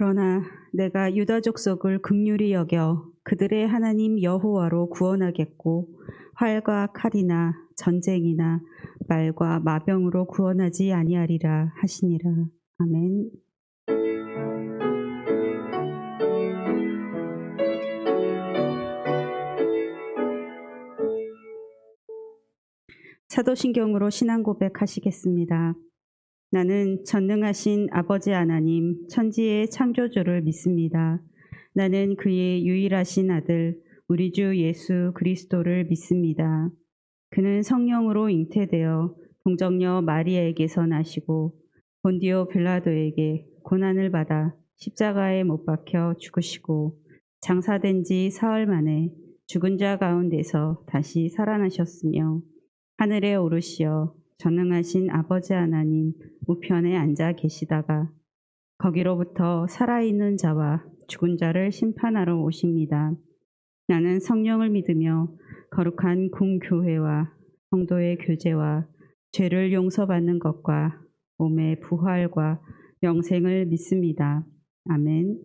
그러나 내가 유다 족속을 긍휼히 여겨 그들의 하나님 여호와로 구원하겠고 활과 칼이나 전쟁이나 말과 마병으로 구원하지 아니하리라 하시니라. 아멘. 사도신경으로 신앙 고백하시겠습니다. 나는 전능하신 아버지 하나님, 천지의 창조주를 믿습니다. 나는 그의 유일하신 아들, 우리 주 예수 그리스도를 믿습니다. 그는 성령으로 잉태되어 동정녀 마리아에게서 나시고 본디오 빌라도에게 고난을 받아 십자가에 못 박혀 죽으시고 장사된 지 사흘 만에 죽은 자 가운데서 다시 살아나셨으며 하늘에 오르시어 전능하신 아버지 하나님 우편에 앉아 계시다가 거기로부터 살아있는 자와 죽은 자를 심판하러 오십니다. 나는 성령을 믿으며 거룩한 공교회와 성도의 교제와 죄를 용서받는 것과 몸의 부활과 영생을 믿습니다. 아멘.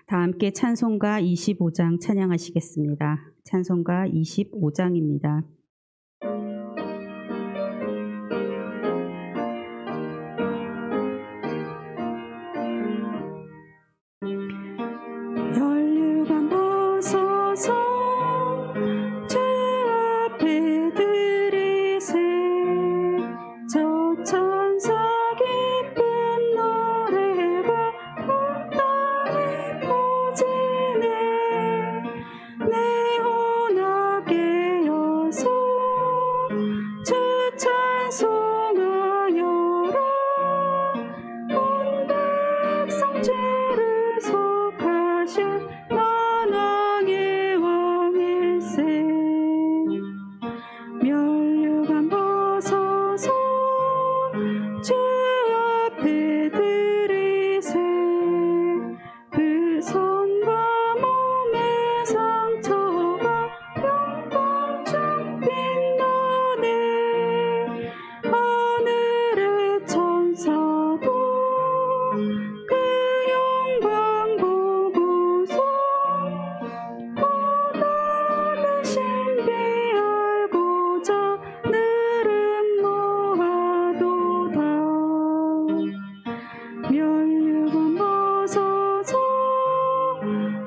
다 함께 찬송가 25장 찬양하시겠습니다. 찬송가 25장입니다. 혈류관 벗어서 주 앞에 들이세 저 천사 기쁜 노래가 온 땅에 퍼지네 내 혼합게 여서 주 찬송하여라 온 백성 죄를 속하신 만왕의 왕일세 멸류관 벗어서 주 앞에 들이세 그 손과 몸의 상처가 영광중 빛나네 하늘의 천사도 그 영광 보고서 고단한 신비 알고자 늘은 모아도다 멸류관 벗어서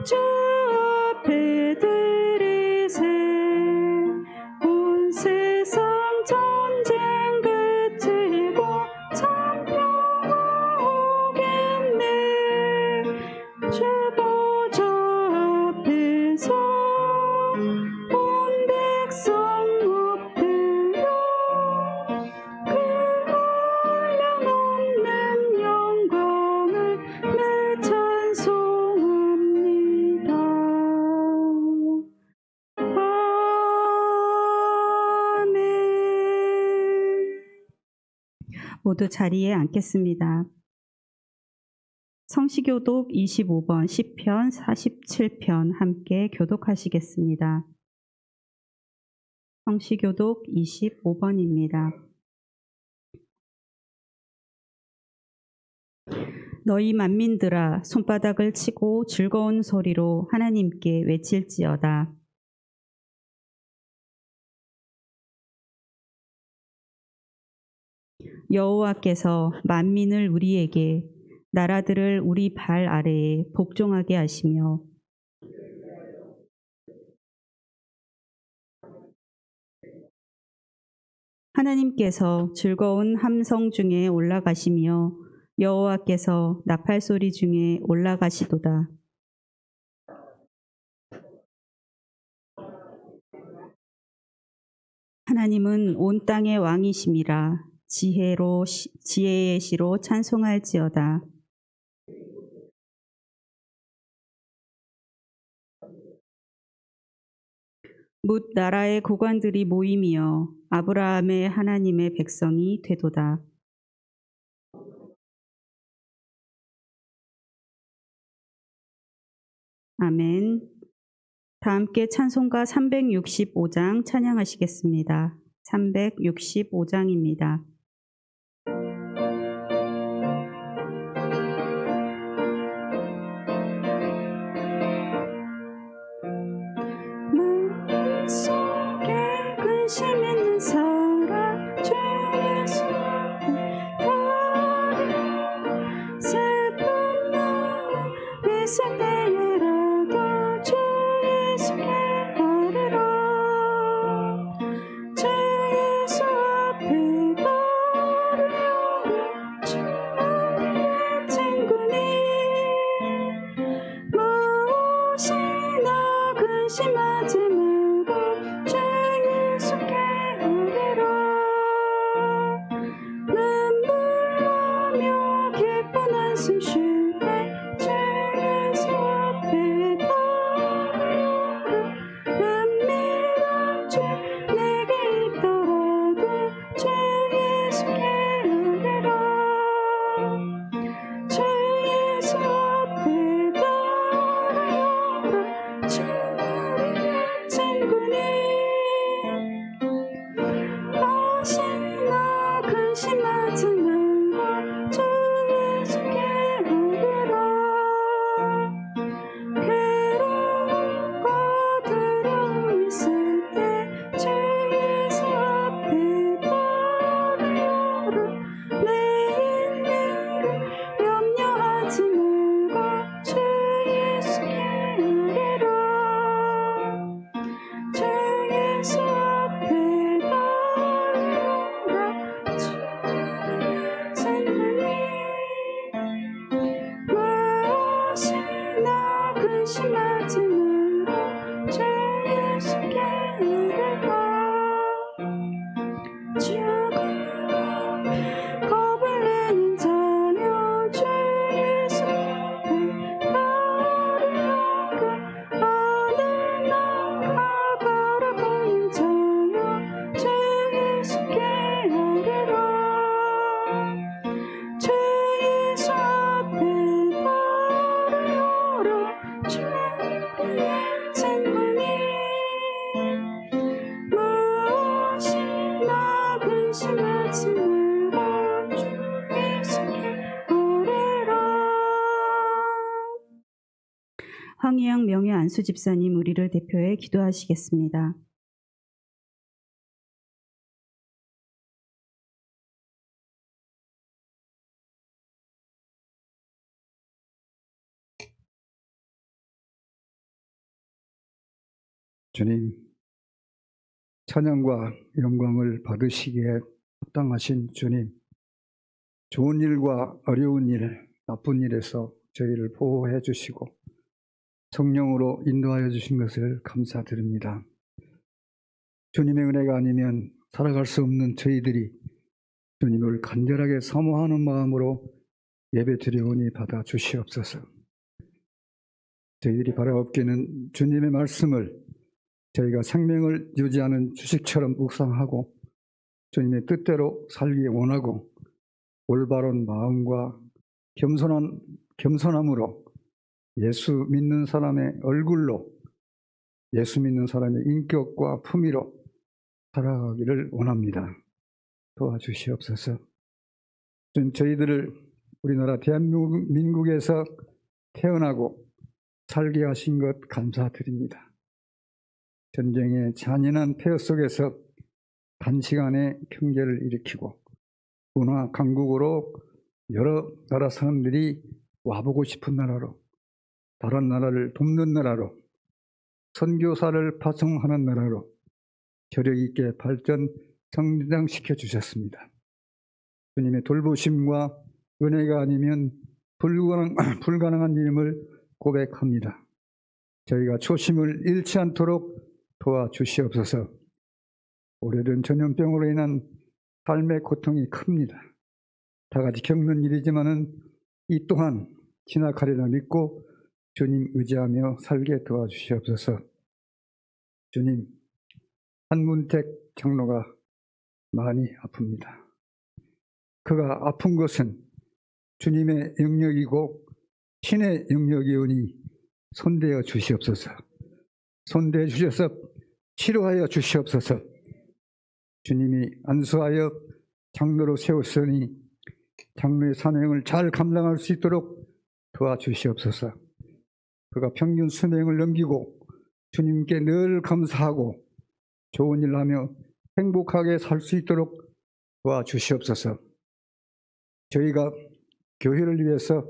주 앞에 들이세 온 세상 전쟁 그치고 참 평화 오겠네 주 보좌 앞에서 온 백성 엎드려 그 한량없는 영광을 늘 찬송합니다. 아멘. 모두 자리에 앉겠습니다. 성시교독 25번, 시편 47편 함께 교독하시겠습니다. 성시교독 25번입니다. 너희 만민들아 손바닥을 치고 즐거운 소리로 하나님께 외칠지어다. 여호와께서 만민을 우리에게 나라들을 우리 발 아래에 복종하게 하시며 하나님께서 즐거운 함성 중에 올라가시며 여호와께서 나팔 소리 중에 올라가시도다. 하나님은 온 땅의 왕이심이라 지혜의 시로 찬송할지어다. 뭇 나라의 고관들이 모임이여 아브라함의 하나님의 백성이 되도다. 아멘. 다 함께 찬송가 365장 찬양하시겠습니다. 365장입니다. 무엇이 믿는 사람 주 예수 앞에 슬픈 마음 있을 때에라도 주 예수께 아뢰라. 주 예수 앞에 아뢰라. 주 우리의 친구니 무엇이나 근심하지 말고 주 예수께 아뢰라. 눈물 나며 기쁜 한숨 쉴 때 주 예수 앞에 아뢰라. 은밀한 줄 내게 있더라도 주 예수께 아뢰라. 주 예수 앞에 아뢰라. 주 우리의 친구니 무엇이나 근심하지 말고 주 예수께 아뢰라. 괴로움과 두려움 있을 때 주 예수 앞에 아뢰라. 내일 일을 염려하지 말고 주 예수께 아뢰라. 주 예수 앞에 아뢰라. 주 우리의 친구니 무엇이나 근심하지 말고 주 예수께 아뢰라. 죽음으로 겁을 내는 자여 주 예수 앞에 아뢰라. 하늘 나가 바라보는 자여 주 예수께 아뢰라. 주 예수 앞에 아뢰라. 주 우리의 친구니 무엇이나 근심하지 말고 주 예수께 아뢰라. 황희영 명예 안수 집사님 우리를 대표해 기도하시겠습니다. 주님, 찬양과 영광을 받으시기에 합당하신 주님, 좋은 일과 어려운 일, 나쁜 일에서 저희를 보호해 주시고 성령으로 인도하여 주신 것을 감사드립니다. 주님의 은혜가 아니면 살아갈 수 없는 저희들이 주님을 간절하게 사모하는 마음으로 예배드리오니 받아 주시옵소서. 저희들이 바라옵기는 주님의 말씀을 저희가 생명을 유지하는 주식처럼 묵상하고 주님의 뜻대로 살기 원하고 올바른 마음과 겸손함으로 예수 믿는 사람의 얼굴로 예수 믿는 사람의 인격과 품위로 살아가기를 원합니다. 도와주시옵소서. 저희들을 우리나라 대한민국에서 태어나고 살게 하신 것 감사드립니다. 전쟁의 잔인한 폐허 속에서 단시간에 경제를 일으키고 문화 강국으로 여러 나라 사람들이 와보고 싶은 나라로, 다른 나라를 돕는 나라로, 선교사를 파송하는 나라로 저력 있게 발전, 성장시켜 주셨습니다. 주님의 돌보심과 은혜가 아니면 불가능한 일임을 고백합니다. 저희가 초심을 잃지 않도록 도와주시옵소서. 오래된 전염병으로 인한 삶의 고통이 큽니다. 다 같이 겪는 일이지만은 이 또한 지나가리라 믿고 주님 의지하며 살게 도와주시옵소서. 주님, 한문택 장로가 많이 아픕니다. 그가 아픈 것은 주님의 영역이고 신의 영역이오니 손대어 주시옵소서. 손대어 주셔서 치료하여 주시옵소서. 주님이 안수하여 장로로 세웠으니 장로의 사명을 잘 감당할 수 있도록 도와주시옵소서. 그가 평균 수명을 넘기고 주님께 늘 감사하고 좋은 일 하며 행복하게 살 수 있도록 도와주시옵소서. 저희가 교회를 위해서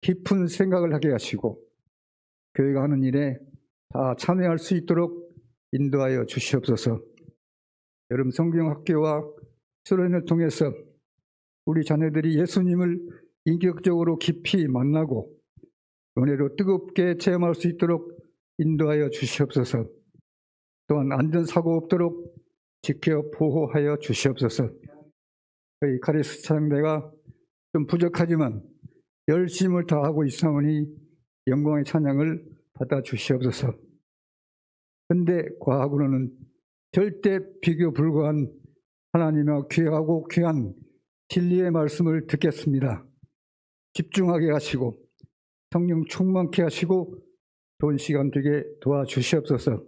깊은 생각을 하게 하시고 교회가 하는 일에 다 참여할 수 있도록 인도하여 주시옵소서. 여름 성경학교와 수련을 통해서 우리 자녀들이 예수님을 인격적으로 깊이 만나고 은혜로 뜨겁게 체험할 수 있도록 인도하여 주시옵소서. 또한 안전사고 없도록 지켜 보호하여 주시옵소서. 저희 카리스 찬양대가 좀 부족하지만 열심을 다하고 있사오니 영광의 찬양을 받아 주시옵소서. 현대 과학으로는 절대 비교 불가한 하나님의 귀하고 귀한 진리의 말씀을 듣겠습니다. 집중하게 하시고 성령 충만케 하시고 좋은 시간 되게 도와주시옵소서.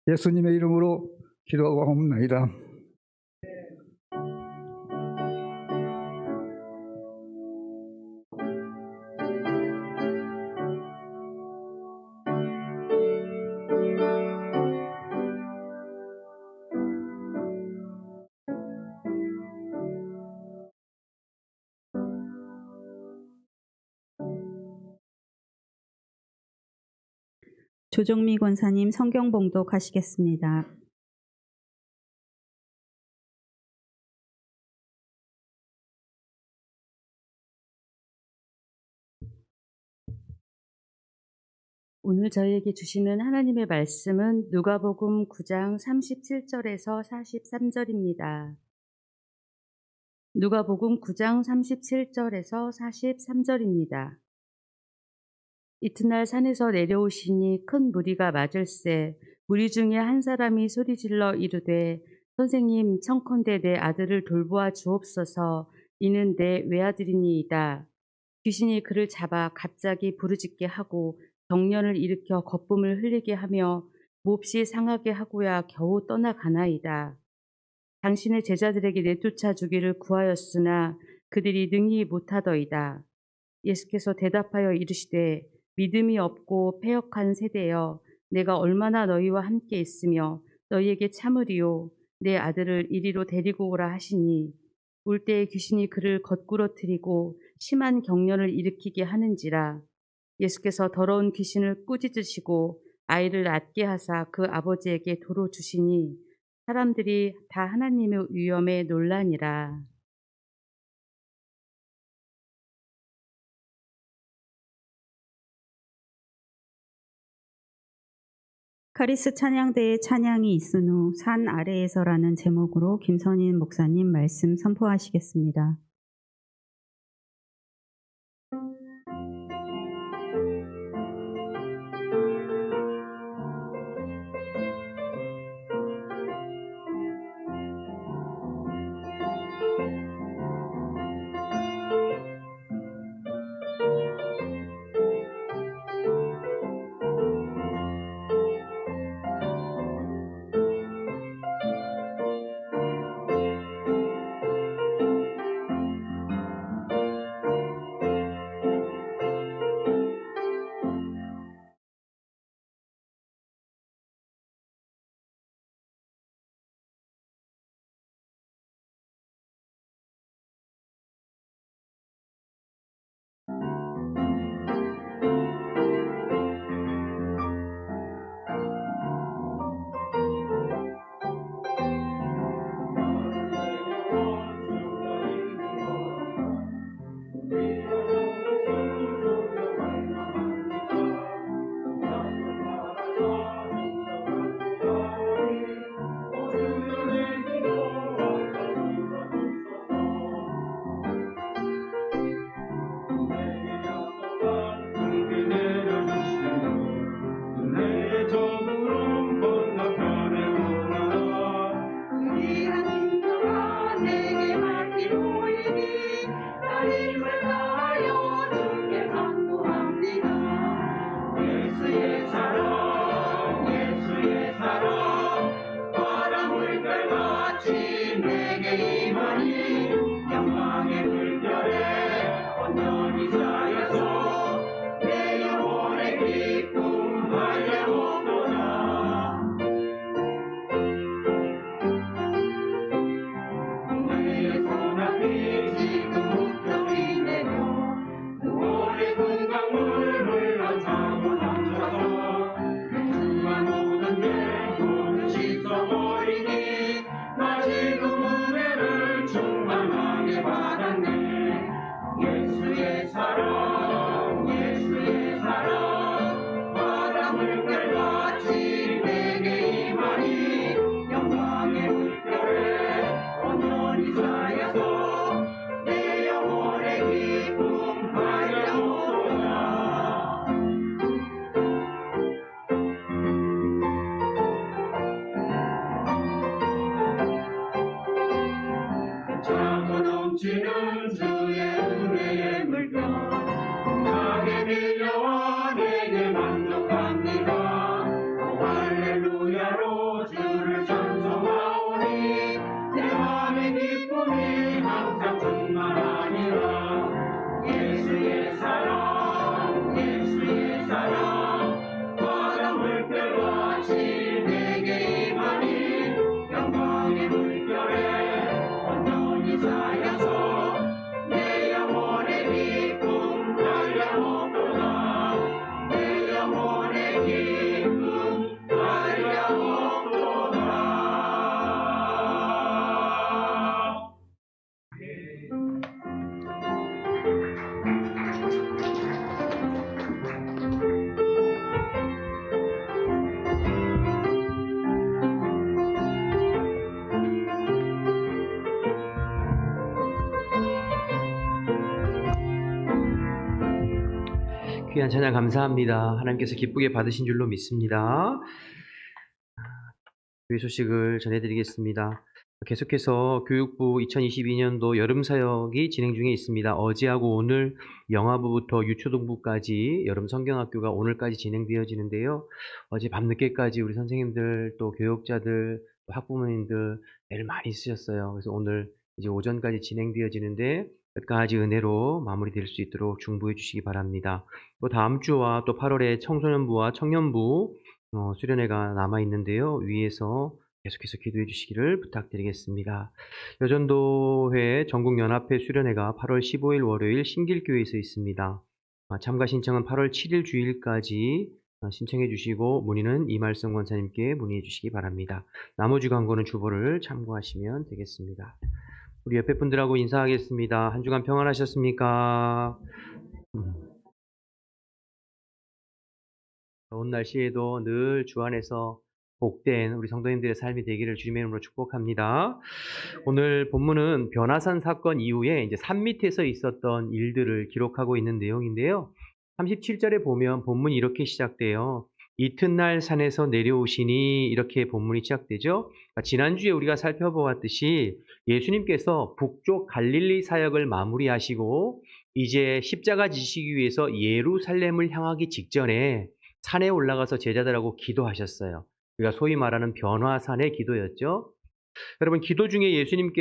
예수님의 이름으로 기도하옵나이다. 조정미 권사님 성경 봉독하시겠습니다. 오늘 저희에게 주시는 하나님의 말씀은 누가복음 9장 37절에서 43절입니다. 누가복음 9장 37절에서 43절입니다. 이튿날 산에서 내려오시니 큰 무리가 맞을세 무리 중에 한 사람이 소리질러 이르되 선생님 청컨대 내 아들을 돌보아 주옵소서. 이는 내 외아들이니이다. 귀신이 그를 잡아 갑자기 부르짖게 하고 경련을 일으켜 거품을 흘리게 하며 몹시 상하게 하고야 겨우 떠나가나이다. 당신의 제자들에게 내쫓아 주기를 구하였으나 그들이 능히 못하더이다. 예수께서 대답하여 이르시되 믿음이 없고 패역한 세대여, 내가 얼마나 너희와 함께 있으며 너희에게 참으리요. 내 아들을 이리로 데리고 오라 하시니 올 때에 귀신이 그를 거꾸러뜨리고 심한 경련을 일으키게 하는지라. 예수께서 더러운 귀신을 꾸짖으시고 아이를 낫게 하사 그 아버지에게 도로 주시니 사람들이 다 하나님의 위엄에 놀라니라. 카리스 찬양대에 찬양이 있은 후 산 아래에서라는 제목으로 김선인 목사님 말씀 선포하시겠습니다. 넘치는 주의 은혜의 물결 나게 밀려와 내게 만족합니다. 오 할렐루야로 주를 찬송하오니 내 맘의 기쁨이 항상 충만하니라. 예수의 사랑 예수의 사랑 바다 물결같이 내게 임하니 영광의 물결에 온전히 쌓여서 내 영혼의 기쁨 달려오도다. 내 영혼의 기쁨 달려오도다. 귀한 찬양 감사합니다. 하나님께서 기쁘게 받으신 줄로 믿습니다. 교회 소식을 전해드리겠습니다. 계속해서 교육부 2022년도 여름사역이 진행 중에 있습니다. 어제하고 오늘 영아부부터 유초등부까지 여름 성경학교가 오늘까지 진행되어지는데요. 어제 밤늦게까지 우리 선생님들 또 교육자들 또 학부모님들 애를 많이 쓰셨어요. 그래서 오늘 이제 오전까지 진행되어지는데 끝까지 은혜로 마무리될 수 있도록 중보해 주시기 바랍니다. 또 다음 주와 또 8월에 청소년부와 청년부 수련회가 남아 있는데요. 위에서 계속해서 기도해 주시기를 부탁드리겠습니다. 여전도회 전국연합회 수련회가 8월 15일 월요일 신길교회에서 있습니다. 참가 신청은 8월 7일 주일까지 신청해 주시고 문의는 이말성 권사님께 문의해 주시기 바랍니다. 나머지 광고는 주보를 참고하시면 되겠습니다. 우리 옆에 분들하고 인사하겠습니다. 한 주간 평안하셨습니까? 더운 날씨에도 늘 주 안에서 복된 우리 성도님들의 삶이 되기를 주님의 이름으로 축복합니다. 오늘 본문은 변화산 사건 이후에 이제 산 밑에서 있었던 일들을 기록하고 있는 내용인데요. 37절에 보면 본문이 이렇게 시작돼요. 이튿날 산에서 내려오시니 이렇게 본문이 시작되죠. 지난주에 우리가 살펴보았듯이 예수님께서 북쪽 갈릴리 사역을 마무리하시고 이제 십자가 지시기 위해서 예루살렘을 향하기 직전에 산에 올라가서 제자들하고 기도하셨어요. 우리가 소위 말하는 변화산의 기도였죠. 여러분, 기도 중에 예수님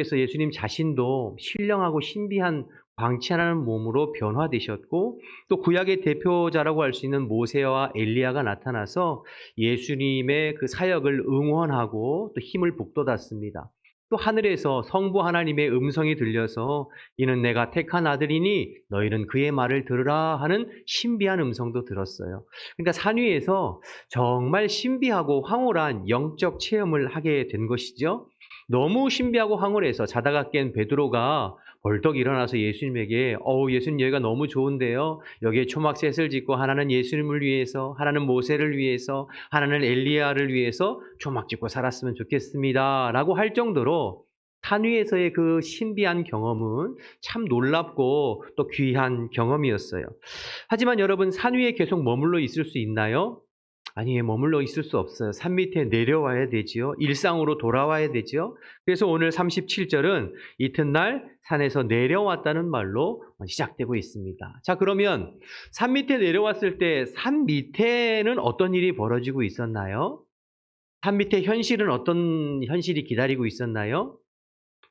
자신도 신령하고 신비한 광채나는 몸으로 변화되셨고 또 구약의 대표자라고 할 수 있는 모세와 엘리야가 나타나서 예수님의 그 사역을 응원하고 또 힘을 북돋았습니다. 또 하늘에서 성부 하나님의 음성이 들려서 이는 내가 택한 아들이니 너희는 그의 말을 들으라 하는 신비한 음성도 들었어요. 그러니까 산 위에서 정말 신비하고 황홀한 영적 체험을 하게 된 것이죠. 너무 신비하고 황홀해서 자다가 깬 베드로가 벌떡 일어나서 예수님에게 예수님 여기가 너무 좋은데요. 여기에 초막셋을 짓고 하나는 예수님을 위해서, 하나는 모세를 위해서, 하나는 엘리야를 위해서 초막 짓고 살았으면 좋겠습니다. 라고 할 정도로 산 위에서의 그 신비한 경험은 참 놀랍고 또 귀한 경험이었어요. 하지만 여러분, 산 위에 계속 머물러 있을 수 있나요? 아니, 머물러 있을 수 없어요. 산 밑에 내려와야 되지요. 일상으로 돌아와야 되지요. 그래서 오늘 37절은 이튿날 산에서 내려왔다는 말로 시작되고 있습니다. 자, 그러면 산 밑에 내려왔을 때 산 밑에는 어떤 일이 벌어지고 있었나요? 산 밑에 현실은 어떤 현실이 기다리고 있었나요?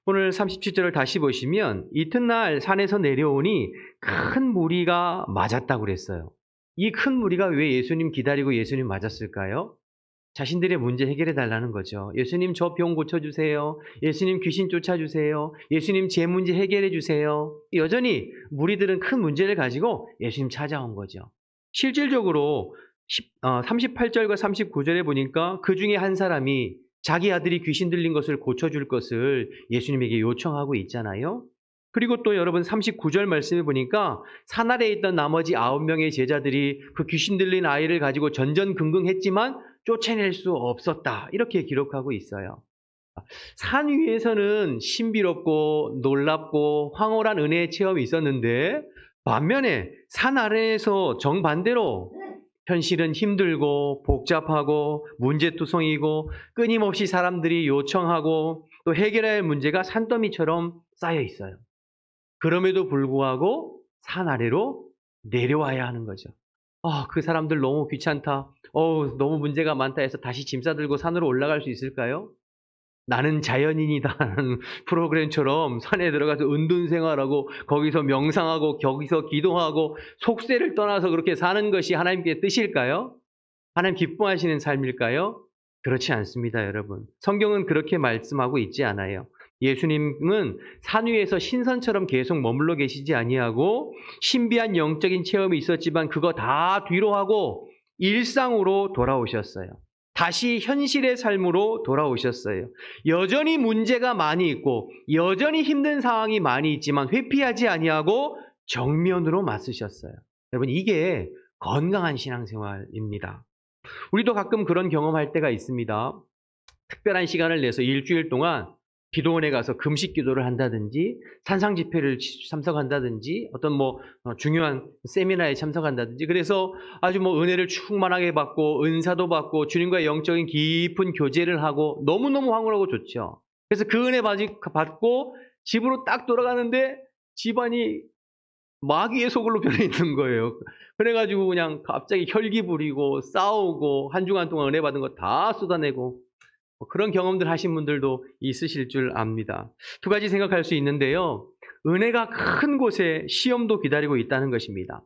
오늘 37절을 다시 보시면 이튿날 산에서 내려오니 큰 무리가 맞았다고 그랬어요. 이 큰 무리가 왜 예수님 기다리고 예수님 맞았을까요? 자신들의 문제 해결해 달라는 거죠. 예수님 저 병 고쳐주세요. 예수님 귀신 쫓아주세요. 예수님 제 문제 해결해 주세요. 여전히 무리들은 큰 문제를 가지고 예수님 찾아온 거죠. 실질적으로 38절과 39절에 보니까 그 중에 한 사람이 자기 아들이 귀신 들린 것을 고쳐줄 것을 예수님에게 요청하고 있잖아요. 그리고 또 여러분 39절 말씀해 보니까 산 아래에 있던 나머지 9명의 제자들이 그 귀신 들린 아이를 가지고 전전긍긍했지만 쫓아낼 수 없었다. 이렇게 기록하고 있어요. 산 위에서는 신비롭고 놀랍고 황홀한 은혜의 체험이 있었는데 반면에 산 아래에서 정반대로 현실은 힘들고 복잡하고 문제투성이고 끊임없이 사람들이 요청하고 또 해결해야 할 문제가 산더미처럼 쌓여 있어요. 그럼에도 불구하고 산 아래로 내려와야 하는 거죠. 그 사람들 너무 귀찮다. 너무 문제가 많다 해서 다시 짐 싸들고 산으로 올라갈 수 있을까요? 나는 자연인이다라는 프로그램처럼 산에 들어가서 은둔 생활하고 거기서 명상하고 거기서 기도하고 속세를 떠나서 그렇게 사는 것이 하나님께 뜻일까요? 하나님 기뻐하시는 삶일까요? 그렇지 않습니다, 여러분. 성경은 그렇게 말씀하고 있지 않아요. 예수님은 산 위에서 신선처럼 계속 머물러 계시지 아니하고 신비한 영적인 체험이 있었지만 그거 다 뒤로 하고 일상으로 돌아오셨어요. 다시 현실의 삶으로 돌아오셨어요. 여전히 문제가 많이 있고 여전히 힘든 상황이 많이 있지만 회피하지 아니하고 정면으로 맞서셨어요. 여러분, 이게 건강한 신앙생활입니다. 우리도 가끔 그런 경험할 때가 있습니다. 특별한 시간을 내서 일주일 동안 기도원에 가서 금식 기도를 한다든지 산상 집회를 참석한다든지 어떤 중요한 세미나에 참석한다든지 그래서 아주 은혜를 충만하게 받고 은사도 받고 주님과의 영적인 깊은 교제를 하고 너무너무 황홀하고 좋죠. 그래서 그 은혜 받고 집으로 딱 돌아가는데 집안이 마귀의 소굴로 변해 있는 거예요. 그래가지고 그냥 갑자기 혈기 부리고 싸우고 한 주간 동안 은혜 받은 거 다 쏟아내고 그런 경험들 하신 분들도 있으실 줄 압니다. 두 가지 생각할 수 있는데요. 은혜가 큰 곳에 시험도 기다리고 있다는 것입니다.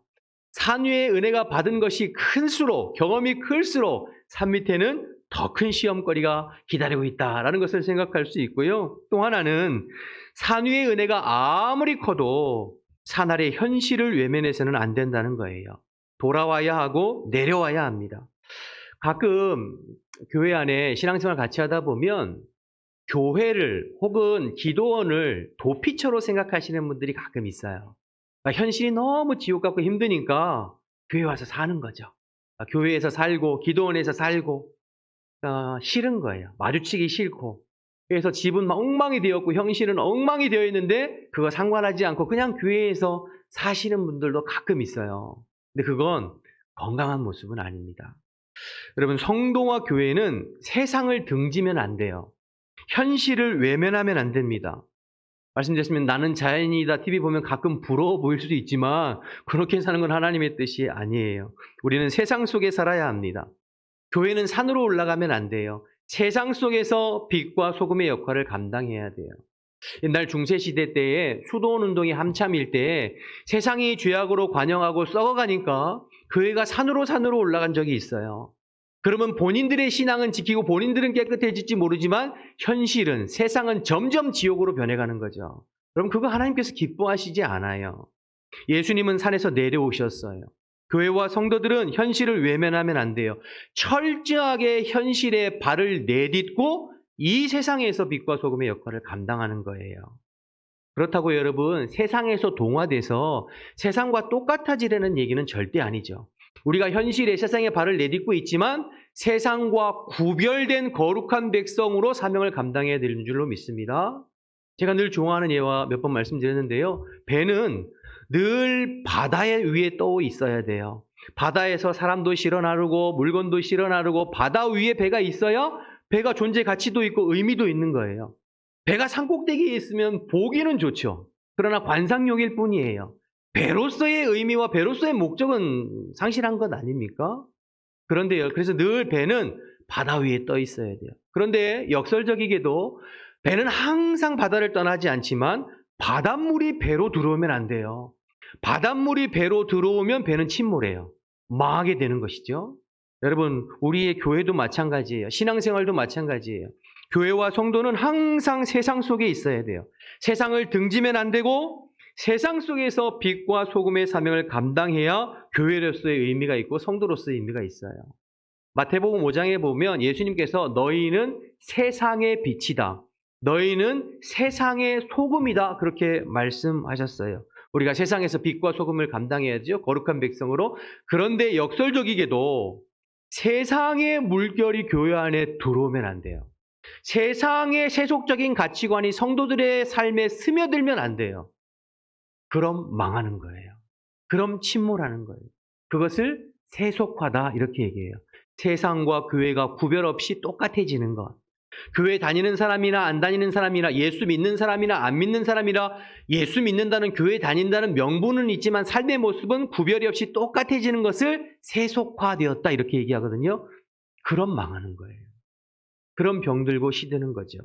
산 위에 은혜가 받은 것이 클수록 경험이 클수록 산 밑에는 더 큰 시험거리가 기다리고 있다라는 것을 생각할 수 있고요. 또 하나는 산 위의 은혜가 아무리 커도 산 아래 현실을 외면해서는 안 된다는 거예요. 돌아와야 하고 내려와야 합니다. 가끔 교회 안에 신앙생활 같이 하다 보면 교회를 혹은 기도원을 도피처로 생각하시는 분들이 가끔 있어요. 현실이 너무 지옥 같고 힘드니까 교회 와서 사는 거죠. 교회에서 살고 기도원에서 살고 싫은 거예요. 마주치기 싫고. 그래서 집은 엉망이 되었고 현실은 엉망이 되어 있는데 그거 상관하지 않고 그냥 교회에서 사시는 분들도 가끔 있어요. 근데 그건 건강한 모습은 아닙니다. 여러분, 성도와 교회는 세상을 등지면 안 돼요. 현실을 외면하면 안 됩니다. 말씀드렸으면 나는 자연이다 TV 보면 가끔 부러워 보일 수도 있지만 그렇게 사는 건 하나님의 뜻이 아니에요. 우리는 세상 속에 살아야 합니다. 교회는 산으로 올라가면 안 돼요. 세상 속에서 빛과 소금의 역할을 감당해야 돼요. 옛날 중세시대 때에 수도원운동이 한참일 때에 세상이 죄악으로 관영하고 썩어가니까 교회가 산으로 올라간 적이 있어요. 그러면 본인들의 신앙은 지키고 본인들은 깨끗해질지 모르지만 현실은 세상은 점점 지옥으로 변해가는 거죠. 그럼 그거 하나님께서 기뻐하시지 않아요. 예수님은 산에서 내려오셨어요. 교회와 성도들은 현실을 외면하면 안 돼요. 철저하게 현실에 발을 내딛고 이 세상에서 빛과 소금의 역할을 감당하는 거예요. 그렇다고 여러분, 세상에서 동화돼서 세상과 똑같아지려는 얘기는 절대 아니죠. 우리가 현실에 세상에 발을 내딛고 있지만 세상과 구별된 거룩한 백성으로 사명을 감당해야 되는 줄로 믿습니다. 제가 늘 좋아하는 예와 몇 번 말씀드렸는데요. 배는 늘 바다 위에 떠 있어야 돼요. 바다에서 사람도 실어 나르고 물건도 실어 나르고 바다 위에 배가 있어야 배가 존재 가치도 있고 의미도 있는 거예요. 배가 산꼭대기에 있으면 보기는 좋죠. 그러나 관상용일 뿐이에요. 배로서의 의미와 배로서의 목적은 상실한 것 아닙니까? 그런데요, 그래서 늘 배는 바다 위에 떠 있어야 돼요. 그런데 역설적이게도 배는 항상 바다를 떠나지 않지만 바닷물이 배로 들어오면 안 돼요. 바닷물이 배로 들어오면 배는 침몰해요. 망하게 되는 것이죠. 여러분, 우리의 교회도 마찬가지예요. 신앙생활도 마찬가지예요. 교회와 성도는 항상 세상 속에 있어야 돼요. 세상을 등지면 안 되고 세상 속에서 빛과 소금의 사명을 감당해야 교회로서의 의미가 있고 성도로서의 의미가 있어요. 마태복음 5장에 보면 예수님께서 너희는 세상의 빛이다. 너희는 세상의 소금이다. 그렇게 말씀하셨어요. 우리가 세상에서 빛과 소금을 감당해야죠. 거룩한 백성으로. 그런데 역설적이게도 세상의 물결이 교회 안에 들어오면 안 돼요. 세상의 세속적인 가치관이 성도들의 삶에 스며들면 안 돼요. 그럼 망하는 거예요. 그럼 침몰하는 거예요. 그것을 세속화다 이렇게 얘기해요. 세상과 교회가 구별 없이 똑같아지는 것. 교회 다니는 사람이나 안 다니는 사람이나 예수 믿는 사람이나 안 믿는 사람이나 예수 믿는다는 교회 다닌다는 명분은 있지만 삶의 모습은 구별이 없이 똑같아지는 것을 세속화되었다 이렇게 얘기하거든요. 그럼 망하는 거예요. 그럼 병들고 시드는 거죠.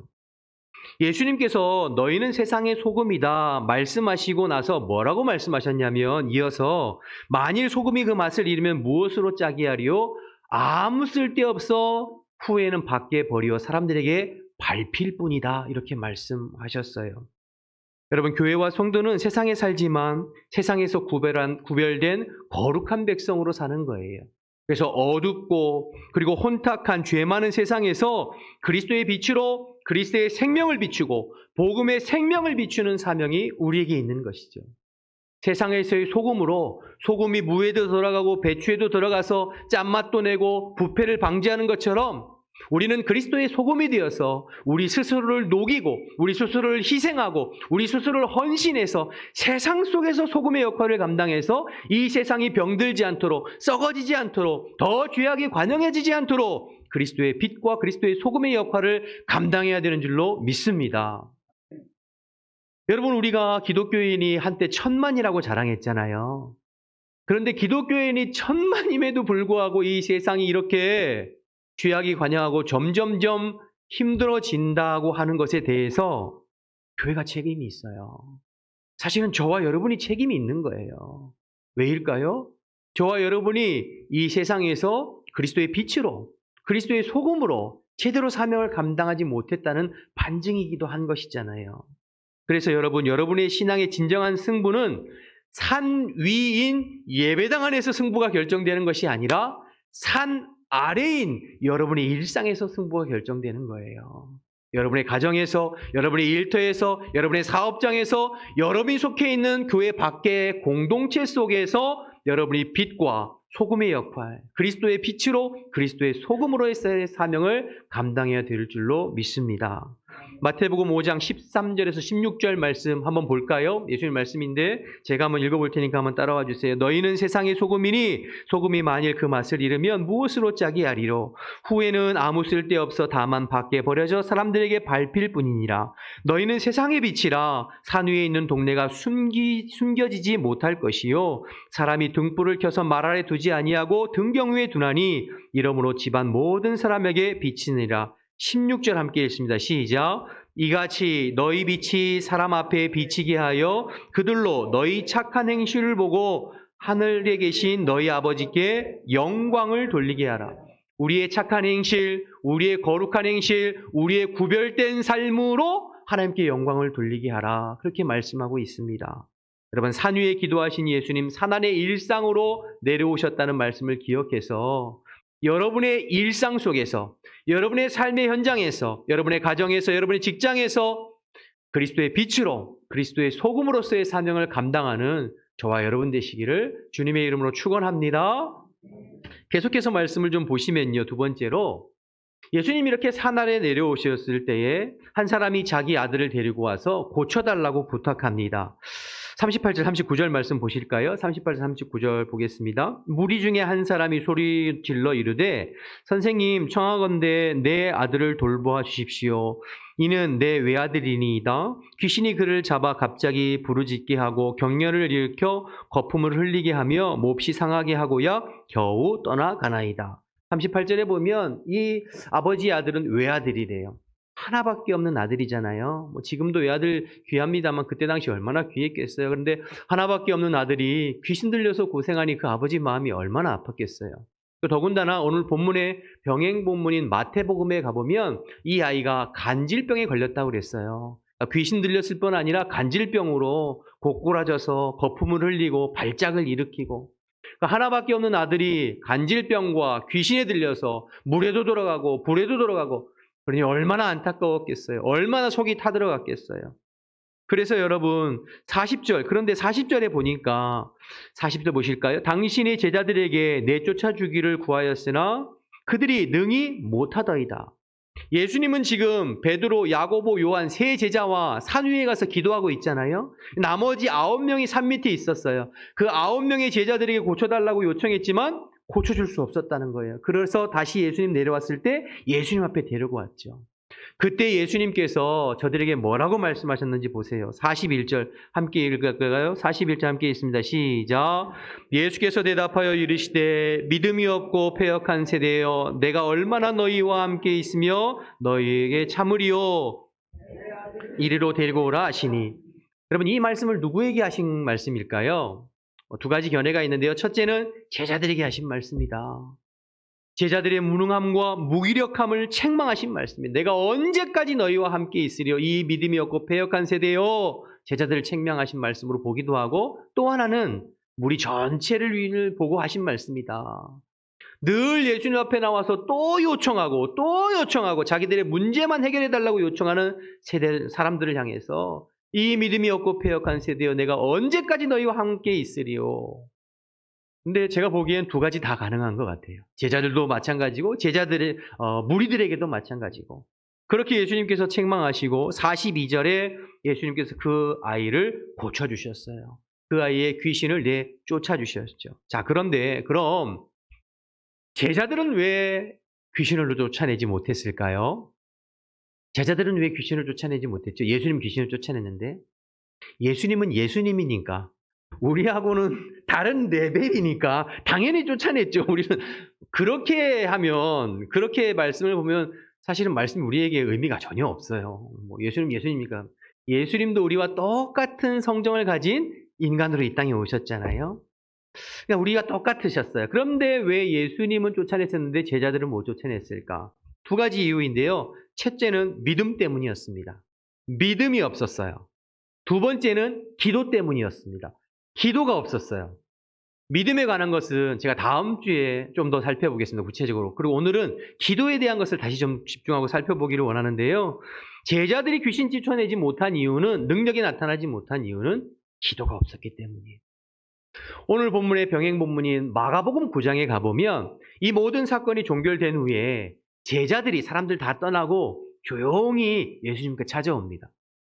예수님께서 너희는 세상의 소금이다 말씀하시고 나서 뭐라고 말씀하셨냐면 이어서 만일 소금이 그 맛을 잃으면 무엇으로 짜게 하리요? 아무 쓸데없어 후에는 밖에 버리어 사람들에게 밟힐 뿐이다 이렇게 말씀하셨어요. 여러분 교회와 성도는 세상에 살지만 세상에서 구별된 거룩한 백성으로 사는 거예요. 그래서 어둡고 그리고 혼탁한 죄 많은 세상에서 그리스도의 빛으로 그리스도의 생명을 비추고 복음의 생명을 비추는 사명이 우리에게 있는 것이죠. 세상에서의 소금으로 소금이 무에도 들어가고 배추에도 들어가서 짠맛도 내고 부패를 방지하는 것처럼 우리는 그리스도의 소금이 되어서 우리 스스로를 녹이고 우리 스스로를 희생하고 우리 스스로를 헌신해서 세상 속에서 소금의 역할을 감당해서 이 세상이 병들지 않도록 썩어지지 않도록 더 죄악이 관영해지지 않도록 그리스도의 빛과 그리스도의 소금의 역할을 감당해야 되는 줄로 믿습니다. 여러분 우리가 기독교인이 한때 1000만이라고 자랑했잖아요. 그런데 기독교인이 1000만임에도 불구하고 이 세상이 이렇게 죄악이 관영하고 점점점 힘들어진다고 하는 것에 대해서 교회가 책임이 있어요. 사실은 저와 여러분이 책임이 있는 거예요. 왜일까요? 저와 여러분이 이 세상에서 그리스도의 빛으로 그리스도의 소금으로 제대로 사명을 감당하지 못했다는 반증이기도 한 것이잖아요. 그래서 여러분의 신앙의 진정한 승부는 산 위인 예배당 안에서 승부가 결정되는 것이 아니라 산 아래인 여러분의 일상에서 승부가 결정되는 거예요. 여러분의 가정에서, 여러분의 일터에서, 여러분의 사업장에서, 여러분이 속해 있는 교회 밖의 공동체 속에서 여러분이 빛과 소금의 역할, 그리스도의 빛으로 그리스도의 소금으로의 사명을 감당해야 될 줄로 믿습니다. 마태복음 5장 13절에서 16절 말씀 한번 볼까요? 예수님 말씀인데 제가 한번 읽어볼 테니까 한번 따라와 주세요. 너희는 세상의 소금이니 소금이 만일 그 맛을 잃으면 무엇으로 짜게 하리로? 후에는 아무 쓸데없어 다만 밖에 버려져 사람들에게 밟힐 뿐이니라. 너희는 세상의 빛이라. 산 위에 있는 동네가 숨겨지지 못할 것이요 사람이 등불을 켜서 말 아래 두지 아니하고 등경 위에 두나니 이러므로 집안 모든 사람에게 비치니라. 16절 함께 읽습니다. 시작. 이같이 너희 빛이 사람 앞에 비치게 하여 그들로 너희 착한 행실을 보고 하늘에 계신 너희 아버지께 영광을 돌리게 하라. 우리의 착한 행실, 우리의 거룩한 행실, 우리의 구별된 삶으로 하나님께 영광을 돌리게 하라. 그렇게 말씀하고 있습니다. 여러분 산 위에 기도하신 예수님 산 안의 일상으로 내려오셨다는 말씀을 기억해서 여러분의 일상 속에서 여러분의 삶의 현장에서 여러분의 가정에서 여러분의 직장에서 그리스도의 빛으로 그리스도의 소금으로서의 사명을 감당하는 저와 여러분 되시기를 주님의 이름으로 축원합니다. 계속해서 말씀을 좀 보시면요. 두 번째로 예수님이 이렇게 산 아래 내려오셨을 때에 한 사람이 자기 아들을 데리고 와서 고쳐달라고 부탁합니다. 38절, 39절 말씀 보실까요? 38절, 39절 보겠습니다. 무리 중에 한 사람이 소리 질러 이르되 선생님 청하건대 내 아들을 돌보아 주십시오. 이는 내 외아들이니이다. 귀신이 그를 잡아 갑자기 부르짖게 하고 경련을 일으켜 거품을 흘리게 하며 몹시 상하게 하고야 겨우 떠나가나이다. 38절에 보면 이 아버지의 아들은 외아들이래요. 하나밖에 없는 아들이잖아요. 뭐 지금도 외아들 귀합니다만 그때 당시 얼마나 귀했겠어요. 그런데 하나밖에 없는 아들이 귀신 들려서 고생하니 그 아버지 마음이 얼마나 아팠겠어요. 더군다나 오늘 본문의 병행 본문인 마태복음에 가보면 이 아이가 간질병에 걸렸다고 그랬어요. 귀신 들렸을 뿐 아니라 간질병으로 고꾸라져서 거품을 흘리고 발작을 일으키고 하나밖에 없는 아들이 간질병과 귀신에 들려서 물에도 들어가고 불에도 들어가고 그러니 얼마나 안타까웠겠어요. 얼마나 속이 타들어갔겠어요. 그래서 여러분 40절 그런데 40절에 보니까 40절 보실까요? 당신의 제자들에게 내쫓아 주기를 구하였으나 그들이 능히 못하더이다. 예수님은 지금 베드로, 야고보, 요한 세 제자와 산 위에 가서 기도하고 있잖아요. 나머지 9명이 산 밑에 있었어요. 그 9명의 제자들에게 고쳐달라고 요청했지만 고쳐줄 수 없었다는 거예요. 그래서 다시 예수님 내려왔을 때 예수님 앞에 데리고 왔죠. 그때 예수님께서 저들에게 뭐라고 말씀하셨는지 보세요. 41절 함께 읽을까요? 41절 함께 있습니다. 시작. 예수께서 대답하여 이르시되 믿음이 없고 패역한 세대여 내가 얼마나 너희와 함께 있으며 너희에게 참으리요. 이리로 데리고 오라 하시니. 여러분 이 말씀을 누구에게 하신 말씀일까요? 두 가지 견해가 있는데요. 첫째는 제자들에게 하신 말씀이다. 제자들의 무능함과 무기력함을 책망하신 말씀입니다. 내가 언제까지 너희와 함께 있으리요? 이 믿음이 없고 패역한 세대요. 제자들을 책망하신 말씀으로 보기도 하고 또 하나는 무리 전체를 보고 하신 말씀이다. 늘 예수님 앞에 나와서 또 요청하고 자기들의 문제만 해결해달라고 요청하는 세대 사람들을 향해서 이 믿음이 없고 패역한 세대여 내가 언제까지 너희와 함께 있으리요? 근데 제가 보기엔 두 가지 다 가능한 것 같아요. 제자들도 마찬가지고 제자들의 무리들에게도 마찬가지고 그렇게 예수님께서 책망하시고 42절에 예수님께서 그 아이를 고쳐주셨어요. 그 아이의 귀신을 쫓아주셨죠. 자, 그런데 그럼 제자들은 왜 귀신을 쫓아내지 못했을까요? 제자들은 왜 귀신을 쫓아내지 못했죠? 예수님 귀신을 쫓아냈는데 예수님은 예수님이니까 우리하고는 다른 레벨이니까 당연히 쫓아냈죠. 우리는 그렇게 하면 그렇게 말씀을 보면 사실은 말씀이 우리에게 의미가 전혀 없어요. 예수님이니까 예수님도 우리와 똑같은 성정을 가진 인간으로 이 땅에 오셨잖아요. 그러니까 우리가 똑같으셨어요. 그런데 왜 예수님은 쫓아냈었는데 제자들은 못 쫓아냈을까? 두 가지 이유인데요. 첫째는 믿음 때문이었습니다. 믿음이 없었어요. 두 번째는 기도 때문이었습니다. 기도가 없었어요. 믿음에 관한 것은 제가 다음 주에 좀 더 살펴보겠습니다. 구체적으로. 그리고 오늘은 기도에 대한 것을 다시 좀 집중하고 살펴보기를 원하는데요. 제자들이 귀신 쫓아내지 못한 이유는 능력이 나타나지 못한 이유는 기도가 없었기 때문이에요. 오늘 본문의 병행 본문인 마가복음 9장에 가보면 이 모든 사건이 종결된 후에 제자들이 사람들 다 떠나고 조용히 예수님께 찾아옵니다.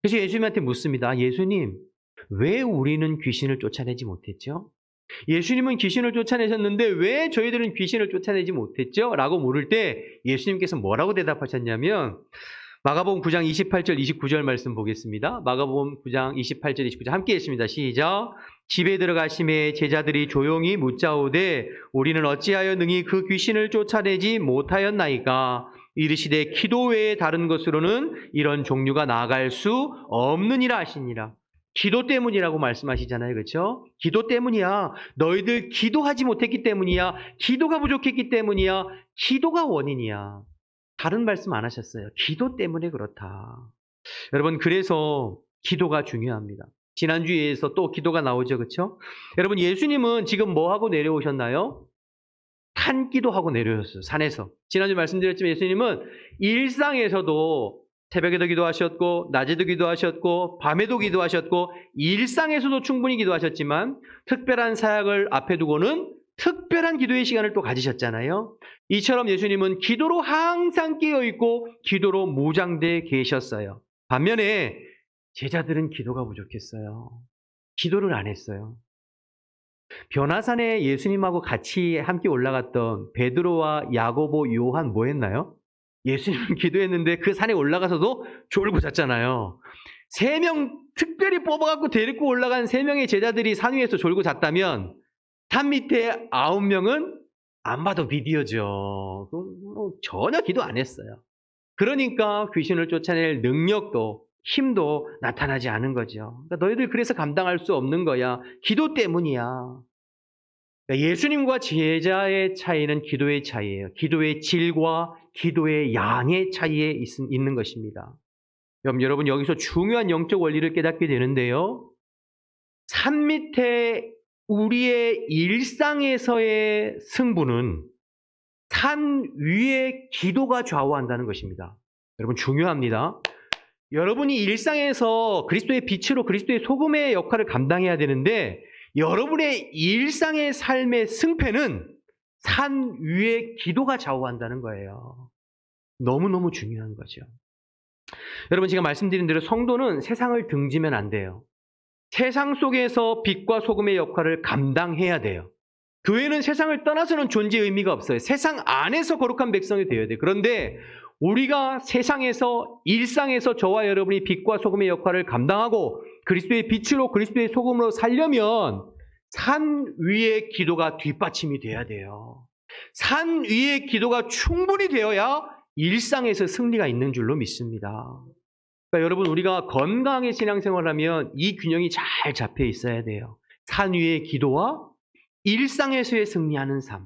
그래서 예수님한테 묻습니다. 예수님, 왜 우리는 귀신을 쫓아내지 못했죠? 예수님은 귀신을 쫓아내셨는데 왜 저희들은 귀신을 쫓아내지 못했죠? 라고 물을 때 예수님께서 뭐라고 대답하셨냐면 마가복음 9장 28절 29절 말씀 보겠습니다. 마가복음 9장 28절 29절 함께 읽습니다. 시작. 집에 들어가심에 제자들이 조용히 묻자오되 우리는 어찌하여 능히 그 귀신을 쫓아내지 못하였나이까? 이르시되 기도 외에 다른 것으로는 이런 종류가 나아갈 수 없느니라 하시니라. 기도 때문이라고 말씀하시잖아요. 그렇죠? 기도 때문이야. 너희들 기도하지 못했기 때문이야. 기도가 부족했기 때문이야. 기도가 원인이야. 다른 말씀 안 하셨어요. 기도 때문에 그렇다. 여러분, 그래서 기도가 중요합니다. 지난주에서 또 기도가 나오죠. 그렇죠? 여러분, 예수님은 지금 뭐 하고 내려오셨나요? 산기도 하고 내려오셨어요. 산에서. 지난주 말씀드렸지만 예수님은 일상에서도 새벽에도 기도하셨고 낮에도 기도하셨고 밤에도 기도하셨고 일상에서도 충분히 기도하셨지만 특별한 사역을 앞에 두고는 특별한 기도의 시간을 또 가지셨잖아요. 이처럼 예수님은 기도로 항상 깨어있고 기도로 무장돼 계셨어요. 반면에 제자들은 기도가 부족했어요. 기도를 안 했어요. 변화산에 예수님하고 같이 함께 올라갔던 베드로와 야고보, 요한 뭐 했나요? 예수님은 기도했는데 그 산에 올라가서도 졸고 잤잖아요. 3명 특별히 뽑아갖고 데리고 올라간 3명의 제자들이 산 위에서 졸고 잤다면 산 밑에 9명은 안 봐도 비디오죠. 전혀 기도 안 했어요. 그러니까 귀신을 쫓아낼 능력도 힘도 나타나지 않은 거죠. 그러니까 너희들 그래서 감당할 수 없는 거야. 기도 때문이야. 그러니까 예수님과 제자의 차이는 기도의 차이예요. 기도의 질과 기도의 양의 차이에 있는 것입니다. 여러분 여기서 중요한 영적 원리를 깨닫게 되는데요. 산 밑에 우리의 일상에서의 승부는 산 위의 기도가 좌우한다는 것입니다. 여러분 중요합니다. 여러분이 일상에서 그리스도의 빛으로 그리스도의 소금의 역할을 감당해야 되는데 여러분의 일상의 삶의 승패는 산 위의 기도가 좌우한다는 거예요. 너무너무 중요한 거죠. 여러분 제가 말씀드린 대로 성도는 세상을 등지면 안 돼요. 세상 속에서 빛과 소금의 역할을 감당해야 돼요. 교회는 세상을 떠나서는 존재의 의미가 없어요. 세상 안에서 거룩한 백성이 되어야 돼요. 그런데 우리가 세상에서 일상에서 저와 여러분이 빛과 소금의 역할을 감당하고 그리스도의 빛으로 그리스도의 소금으로 살려면 산 위의 기도가 뒷받침이 돼야 돼요. 산 위의 기도가 충분히 되어야 일상에서 승리가 있는 줄로 믿습니다. 그러니까 여러분, 우리가 건강하게 신앙생활을 하면 이 균형이 잘 잡혀 있어야 돼요. 산 위의 기도와 일상에서의 승리하는 삶.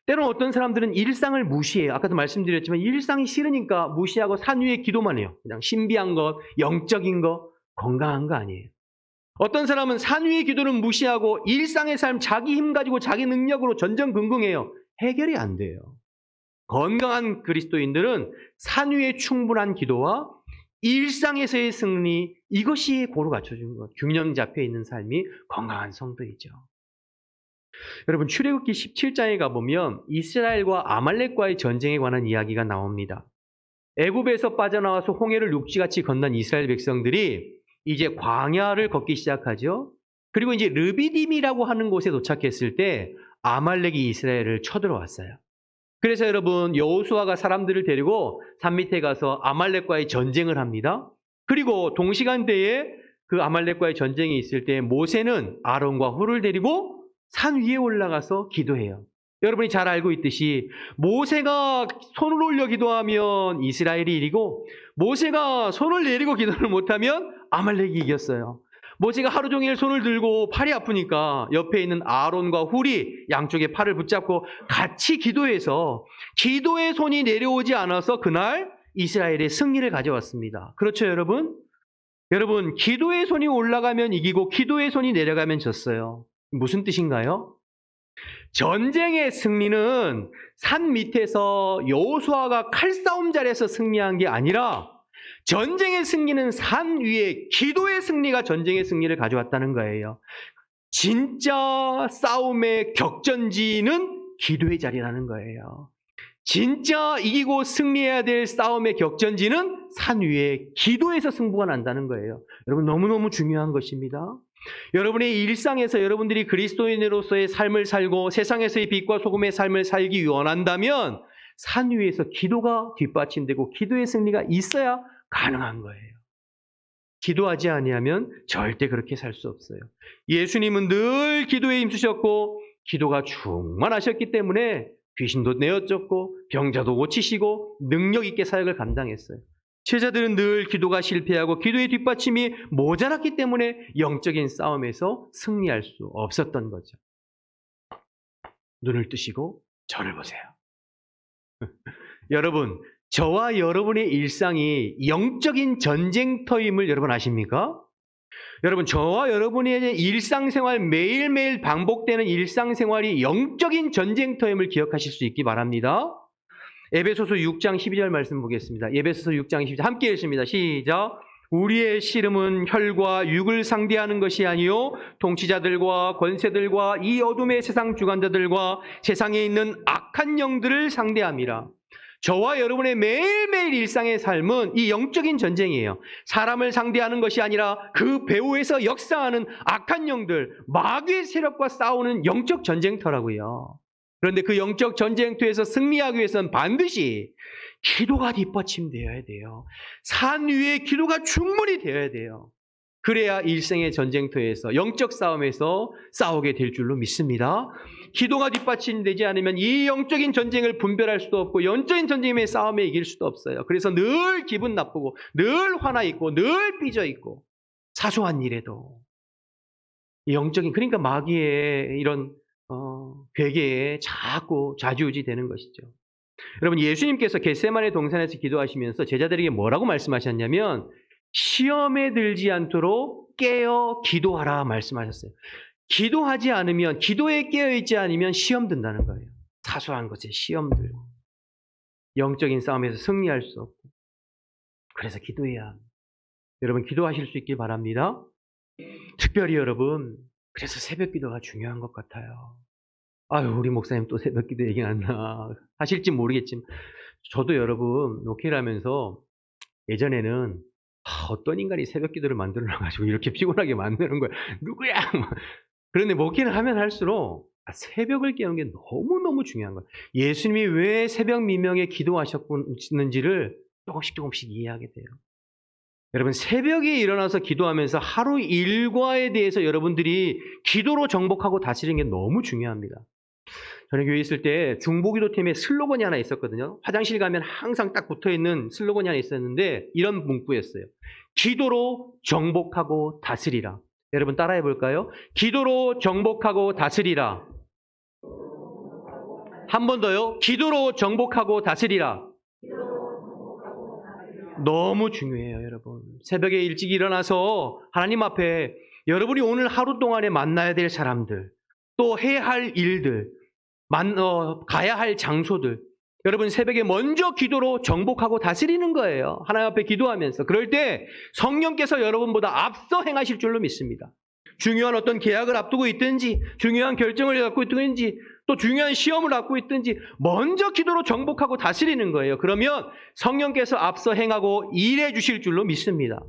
때로는 어떤 사람들은 일상을 무시해요. 아까도 말씀드렸지만 일상이 싫으니까 무시하고 산 위의 기도만 해요. 그냥 신비한 것, 영적인 것, 건강한 거 아니에요. 어떤 사람은 산 위의 기도는 무시하고 일상의 삶, 자기 힘 가지고 자기 능력으로 전전긍긍해요. 해결이 안 돼요. 건강한 그리스도인들은 산 위의 충분한 기도와 일상에서의 승리, 이것이 고루 갖춰진 것, 균형 잡혀 있는 삶이 건강한 성도이죠. 여러분, 출애굽기 17장에 가보면 이스라엘과 아말렉과의 전쟁에 관한 이야기가 나옵니다. 애굽에서 빠져나와서 홍해를 육지같이 건넌 이스라엘 백성들이 이제 광야를 걷기 시작하죠. 그리고 이제 르비딤이라고 하는 곳에 도착했을 때 아말렉이 이스라엘을 쳐들어왔어요. 그래서 여러분, 여호수아가 사람들을 데리고 산 밑에 가서 아말렉과의 전쟁을 합니다. 그리고 동시간대에 그 아말렉과의 전쟁이 있을 때 모세는 아론과 훌을 데리고 산 위에 올라가서 기도해요. 여러분이 잘 알고 있듯이 모세가 손을 올려 기도하면 이스라엘이 이기고 모세가 손을 내리고 기도를 못하면 아말렉이 이겼어요. 모세가 하루 종일 손을 들고 팔이 아프니까 옆에 있는 아론과 훌이 양쪽에 팔을 붙잡고 같이 기도해서 기도의 손이 내려오지 않아서 그날 이스라엘의 승리를 가져왔습니다. 그렇죠, 여러분? 여러분, 기도의 손이 올라가면 이기고 기도의 손이 내려가면 졌어요. 무슨 뜻인가요? 전쟁의 승리는 산 밑에서 여호수아가 칼싸움 잘해서 승리한 게 아니라 전쟁의 승리는 산 위에 기도의 승리가 전쟁의 승리를 가져왔다는 거예요. 진짜 싸움의 격전지는 기도의 자리라는 거예요. 진짜 이기고 승리해야 될 싸움의 격전지는 산 위에 기도에서 승부가 난다는 거예요. 여러분, 너무너무 중요한 것입니다. 여러분의 일상에서 여러분들이 그리스도인으로서의 삶을 살고 세상에서의 빛과 소금의 삶을 살기 원한다면 산 위에서 기도가 뒷받침되고 기도의 승리가 있어야 가능한 거예요. 기도하지 아니하면 절대 그렇게 살 수 없어요. 예수님은 늘 기도에 힘쓰셨고 기도가 충만하셨기 때문에 귀신도 내어쫓고 병자도 고치시고 능력 있게 사역을 감당했어요. 제자들은 늘 기도가 실패하고 기도의 뒷받침이 모자랐기 때문에 영적인 싸움에서 승리할 수 없었던 거죠. 눈을 뜨시고 저를 보세요. 여러분, 저와 여러분의 일상이 영적인 전쟁터임을 여러분 아십니까? 여러분, 저와 여러분의 일상생활, 매일매일 반복되는 일상생활이 영적인 전쟁터임을 기억하실 수 있기 바랍니다. 에베소서 6장 12절 말씀 보겠습니다. 에베소서 6장 12절 함께 읽습니다. 시작. 우리의 씨름은 혈과 육을 상대하는 것이 아니요 통치자들과 권세들과 이 어둠의 세상 주관자들과 세상에 있는 악한 영들을 상대함이라. 저와 여러분의 매일매일 일상의 삶은 이 영적인 전쟁이에요. 사람을 상대하는 것이 아니라 그 배후에서 역사하는 악한 영들, 마귀의 세력과 싸우는 영적 전쟁터라고요. 그런데 그 영적 전쟁터에서 승리하기 위해서는 반드시 기도가 뒷받침되어야 돼요. 산 위에 기도가 충분히 되어야 돼요. 그래야 일생의 전쟁터에서 영적 싸움에서 싸우게 될 줄로 믿습니다. 기도가 뒷받침되지 않으면 이 영적인 전쟁을 분별할 수도 없고 영적인 전쟁의 싸움에 이길 수도 없어요. 그래서 늘 기분 나쁘고 늘 화나 있고 늘 삐져 있고 사소한 일에도 영적인, 그러니까 마귀의 이런 괴계에 자꾸 좌지우지 되는 것이죠. 여러분, 예수님께서 겟세마네 동산에서 기도하시면서 제자들에게 뭐라고 말씀하셨냐면 시험에 들지 않도록 깨어 기도하라 말씀하셨어요. 기도하지 않으면, 기도에 깨어있지 않으면 시험 든다는 거예요. 사소한 것에 시험 들고 영적인 싸움에서 승리할 수 없고, 그래서 기도해야 합니다. 여러분, 기도하실 수 있길 바랍니다. 특별히 여러분, 그래서 새벽 기도가 중요한 것 같아요. 아유, 우리 목사님 또 새벽 기도 얘기 안 나. 하실지 모르겠지만 저도 여러분 목회를 하면서 예전에는 어떤 인간이 새벽 기도를 만들어놔가지고 이렇게 피곤하게 만드는 거야. 누구야? 그런데 목회를 하면 할수록 새벽을 깨우는 게 너무너무 중요한 거예요. 예수님이 왜 새벽 미명에 기도하셨는지를 조금씩 이해하게 돼요. 여러분, 새벽에 일어나서 기도하면서 하루 일과에 대해서 여러분들이 기도로 정복하고 다스리는 게 너무 중요합니다. 저는 교회에 있을 때 중보기도팀에 슬로건이 하나 있었거든요. 화장실 가면 항상 딱 붙어있는 슬로건이 하나 있었는데 이런 문구였어요. 기도로 정복하고 다스리라. 여러분 따라해 볼까요? 기도로 정복하고 다스리라. 한 번 더요. 기도로 정복하고 다스리라. 너무 중요해요, 여러분. 새벽에 일찍 일어나서 하나님 앞에 여러분이 오늘 하루 동안에 만나야 될 사람들, 또 해야 할 일들, 가야 할 장소들, 여러분 새벽에 먼저 기도로 정복하고 다스리는 거예요. 하나님 앞에 기도하면서. 그럴 때 성령께서 여러분보다 앞서 행하실 줄로 믿습니다. 중요한 어떤 계약을 앞두고 있든지, 중요한 결정을 갖고 있든지, 또 중요한 시험을 갖고 있든지 먼저 기도로 정복하고 다스리는 거예요. 그러면 성령께서 앞서 행하고 일해 주실 줄로 믿습니다.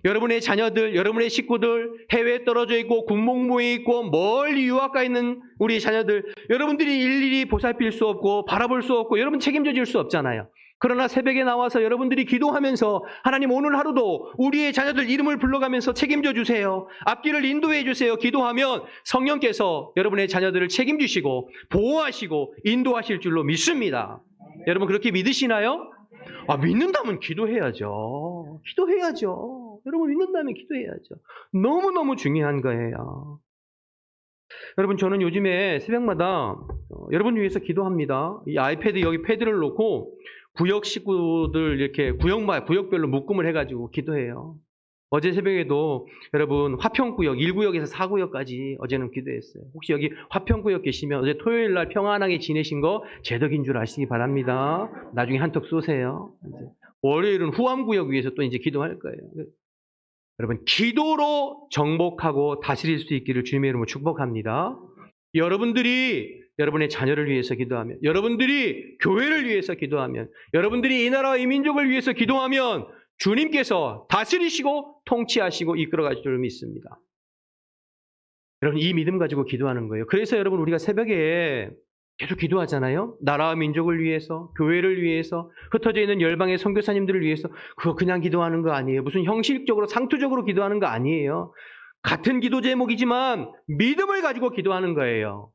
여러분의 자녀들, 여러분의 식구들, 해외에 떨어져 있고 군복무에 있고 멀리 유학 가 있는 우리 자녀들, 여러분들이 일일이 보살필 수 없고 바라볼 수 없고 여러분 책임져 줄 수 없잖아요. 그러나 새벽에 나와서 여러분들이 기도하면서 하나님 오늘 하루도 우리의 자녀들 이름을 불러가면서 책임져 주세요. 앞길을 인도해 주세요. 기도하면 성령께서 여러분의 자녀들을 책임지시고 보호하시고 인도하실 줄로 믿습니다. 여러분 그렇게 믿으시나요? 믿는다면 기도해야죠. 기도해야죠. 여러분 믿는다면 기도해야죠. 너무너무 중요한 거예요. 여러분 저는 요즘에 새벽마다 여러분 위해서 기도합니다. 이 아이패드 여기 패드를 놓고 구역 식구들 이렇게 구역별로 묶음을 해가지고 기도해요. 어제 새벽에도 여러분 화평구역 1구역에서 4구역까지 어제는 기도했어요. 혹시 여기 화평구역 계시면 어제 토요일 날 평안하게 지내신 거 제 덕인 줄 아시기 바랍니다. 나중에 한턱 쏘세요. 월요일은 후암구역 위해서 또 이제 기도할 거예요. 여러분 기도로 정복하고 다스릴 수 있기를 주님의 이름으로 축복합니다. 여러분들이 여러분의 자녀를 위해서 기도하면, 여러분들이 교회를 위해서 기도하면, 여러분들이 이 나라와 이 민족을 위해서 기도하면 주님께서 다스리시고 통치하시고 이끌어가실 줄 믿습니다. 여러분 이 믿음 가지고 기도하는 거예요. 그래서 여러분 우리가 새벽에 계속 기도하잖아요. 나라와 민족을 위해서, 교회를 위해서, 흩어져 있는 열방의 선교사님들을 위해서. 그거 그냥 기도하는 거 아니에요. 무슨 형식적으로 상투적으로 기도하는 거 아니에요. 같은 기도 제목이지만 믿음을 가지고 기도하는 거예요.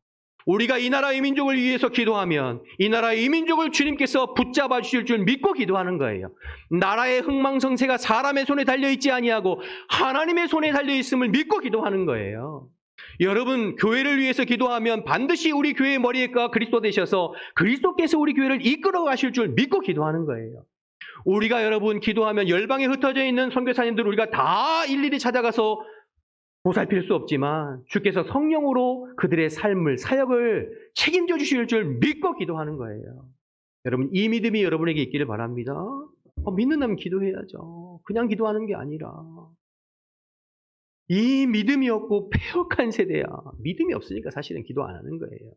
우리가 이 나라 이 민족을 위해서 기도하면 이 나라 이 민족을 주님께서 붙잡아 주실 줄 믿고 기도하는 거예요. 나라의 흥망성쇠가 사람의 손에 달려있지 아니하고 하나님의 손에 달려있음을 믿고 기도하는 거예요. 여러분 교회를 위해서 기도하면 반드시 우리 교회의 머리가 그리스도 되셔서 그리스도께서 우리 교회를 이끌어 가실 줄 믿고 기도하는 거예요. 우리가 여러분 기도하면 열방에 흩어져 있는 선교사님들 우리가 다 일일이 찾아가서 보살필 수 없지만 주께서 성령으로 그들의 삶을, 사역을 책임져 주실 줄 믿고 기도하는 거예요. 여러분 이 믿음이 여러분에게 있기를 바랍니다. 믿는다면 기도해야죠. 그냥 기도하는 게 아니라 이 믿음이 없고 폐역한 세대야. 믿음이 없으니까 사실은 기도 안 하는 거예요.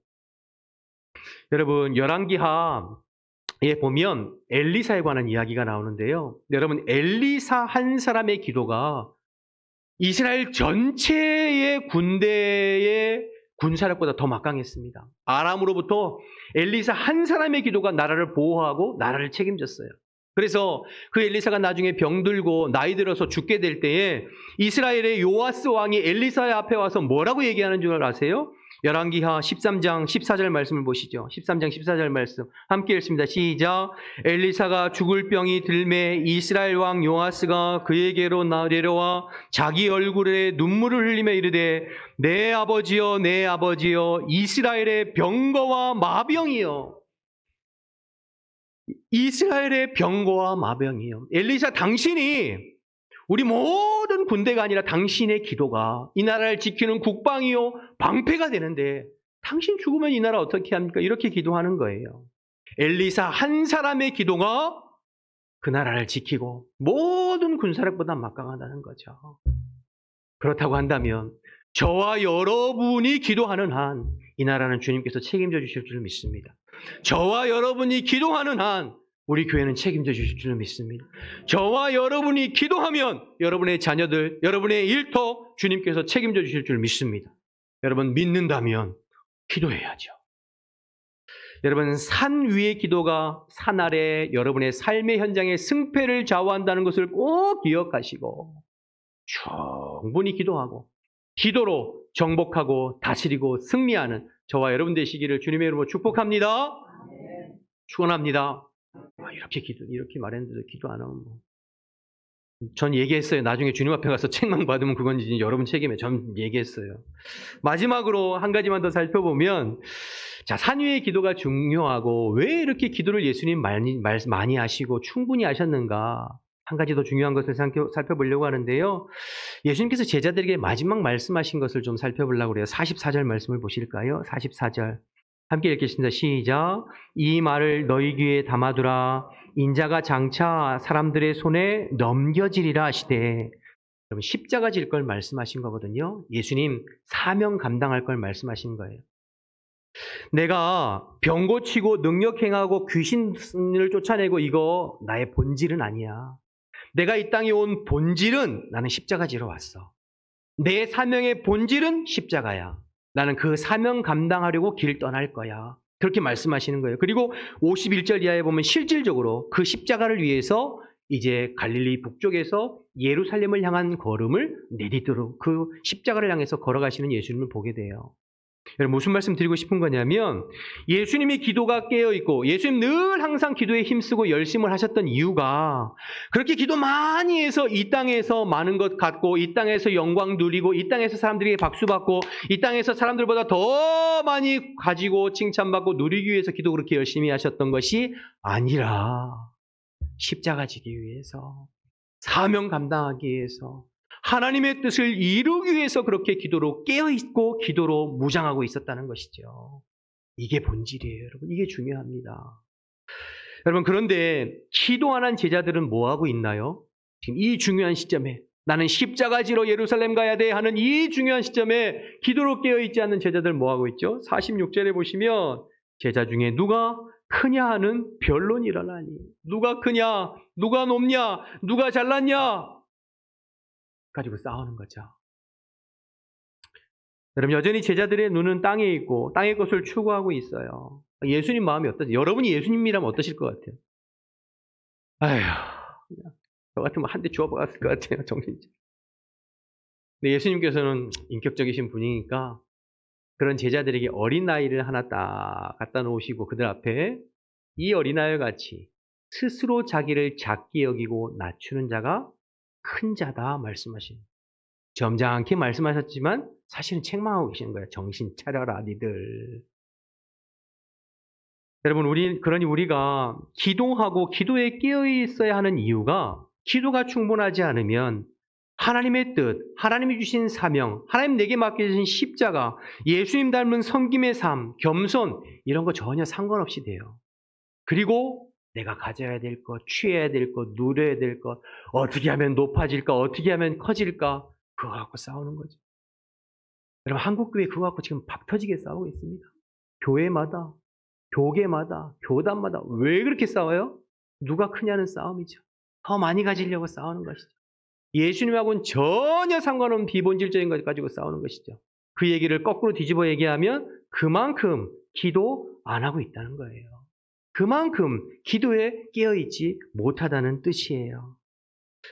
여러분 열왕기하에 보면 엘리사에 관한 이야기가 나오는데요. 여러분 엘리사 한 사람의 기도가 이스라엘 전체의 군대의 군사력보다 더 막강했습니다. 아람으로부터 엘리사 한 사람의 기도가 나라를 보호하고 나라를 책임졌어요. 그래서 그 엘리사가 나중에 병들고 나이 들어서 죽게 될 때에 이스라엘의 요아스 왕이 엘리사의 앞에 와서 뭐라고 얘기하는 줄 아세요? 열왕기하 13장 14절 말씀을 보시죠. 13장 14절 말씀 함께 읽습니다. 시작. 엘리사가 죽을 병이 들매 이스라엘 왕 요아스가 그에게로 내려와 자기 얼굴에 눈물을 흘리며 이르되 내 아버지여 내 아버지여 이스라엘의 병거와 마병이여. 이스라엘의 병거와 마병이요. 엘리사 당신이 우리 모든 군대가 아니라 당신의 기도가 이 나라를 지키는 국방이요 방패가 되는데 당신 죽으면 이 나라 어떻게 합니까? 이렇게 기도하는 거예요. 엘리사 한 사람의 기도가 그 나라를 지키고 모든 군사력보다 막강하다는 거죠. 그렇다고 한다면 저와 여러분이 기도하는 한 이 나라는 주님께서 책임져 주실 줄 믿습니다. 저와 여러분이 기도하는 한 우리 교회는 책임져 주실 줄 믿습니다. 저와 여러분이 기도하면 여러분의 자녀들, 여러분의 일터 주님께서 책임져 주실 줄 믿습니다. 여러분 믿는다면 기도해야죠. 여러분, 산 위의 기도가 산 아래 여러분의 삶의 현장의 승패를 좌우한다는 것을 꼭 기억하시고 충분히 기도하고 기도로 정복하고 다스리고 승리하는 저와 여러분 되시기를 주님의 이름으로 축복합니다. 축원합니다. 이렇게 말했는데도 기도 안 하면 전 얘기했어요. 나중에 주님 앞에 가서 책망 받으면 그건 이제 여러분 책임에 전 얘기했어요. 마지막으로 한 가지만 더 살펴보면, 자, 산 위의 기도가 중요하고 왜 이렇게 기도를 예수님 많이 하시고 충분히 하셨는가? 한 가지 더 중요한 것을 살펴보려고 하는데요. 예수님께서 제자들에게 마지막 말씀하신 것을 좀 살펴보려고 그래요. 44절 말씀을 보실까요? 44절. 함께 읽겠습니다. 시작. 이 말을 너희 귀에 담아두라. 인자가 장차 사람들의 손에 넘겨지리라 하시되, 여러분 십자가 질 걸 말씀하신 거거든요. 예수님 사명 감당할 걸 말씀하신 거예요. 내가 병 고치고 능력 행하고 귀신을 쫓아내고 이거 나의 본질은 아니야. 내가 이 땅에 온 본질은 나는 십자가 지러 왔어. 내 사명의 본질은 십자가야. 나는 그 사명 감당하려고 길 떠날 거야. 그렇게 말씀하시는 거예요. 그리고 51절 이하에 보면 실질적으로 그 십자가를 위해서 이제 갈릴리 북쪽에서 예루살렘을 향한 걸음을 내딛도록 그 십자가를 향해서 걸어가시는 예수님을 보게 돼요. 여러분 무슨 말씀 드리고 싶은 거냐면, 예수님이 기도가 깨어있고 예수님 늘 항상 기도에 힘쓰고 열심을 하셨던 이유가, 그렇게 기도 많이 해서 이 땅에서 많은 것 갖고 이 땅에서 영광 누리고 이 땅에서 사람들에게 박수받고 이 땅에서 사람들보다 더 많이 가지고 칭찬받고 누리기 위해서 기도 그렇게 열심히 하셨던 것이 아니라 십자가 지기 위해서, 사명 감당하기 위해서, 하나님의 뜻을 이루기 위해서 그렇게 기도로 깨어있고 기도로 무장하고 있었다는 것이죠. 이게 본질이에요, 여러분. 이게 중요합니다. 여러분, 그런데 기도 안 한 제자들은 뭐하고 있나요? 지금 이 중요한 시점에, 나는 십자가 지러 예루살렘 가야 돼 하는 이 중요한 시점에 기도로 깨어있지 않는 제자들 뭐하고 있죠? 46절에 보시면 제자 중에 누가 크냐 하는 변론이 일어나니, 누가 크냐, 누가 높냐, 누가 잘났냐 가지고 싸우는 거죠. 여러분, 여전히 제자들의 눈은 땅에 있고 땅의 것을 추구하고 있어요. 예수님 마음이 어떠세요? 여러분이 예수님이라면 어떠실 것 같아요? 아휴, 저 같으면 한 대 주워박았을 것 같아요, 정신적. 근데 예수님께서는 인격적이신 분이니까 그런 제자들에게 어린아이를 하나 딱 갖다 놓으시고 그들 앞에 이 어린아이와 같이 스스로 자기를 작게 여기고 낮추는 자가 큰 자다 말씀하신, 점잖게 말씀하셨지만 사실은 책망하고 계시는 거예요. 정신 차려라 니들. 여러분, 그러니 우리가 기도하고 기도에 깨어 있어야 하는 이유가, 기도가 충분하지 않으면 하나님의 뜻, 하나님이 주신 사명, 하나님 내게 맡겨주신 십자가, 예수님 닮은 섬김의 삶, 겸손 이런 거 전혀 상관없이 돼요. 그리고 내가 가져야 될 것, 취해야 될 것, 누려야 될 것, 어떻게 하면 높아질까, 어떻게 하면 커질까, 그거 갖고 싸우는 거죠. 여러분, 한국교회 그거 갖고 지금 박 터지게 싸우고 있습니다. 교회마다, 교계마다, 교단마다. 왜 그렇게 싸워요? 누가 크냐는 싸움이죠. 더 많이 가지려고 싸우는 것이죠. 예수님하고는 전혀 상관없는 비본질적인 것 가지고 싸우는 것이죠. 그 얘기를 거꾸로 뒤집어 얘기하면 그만큼 기도 안 하고 있다는 거예요. 그만큼 기도에 깨어있지 못하다는 뜻이에요.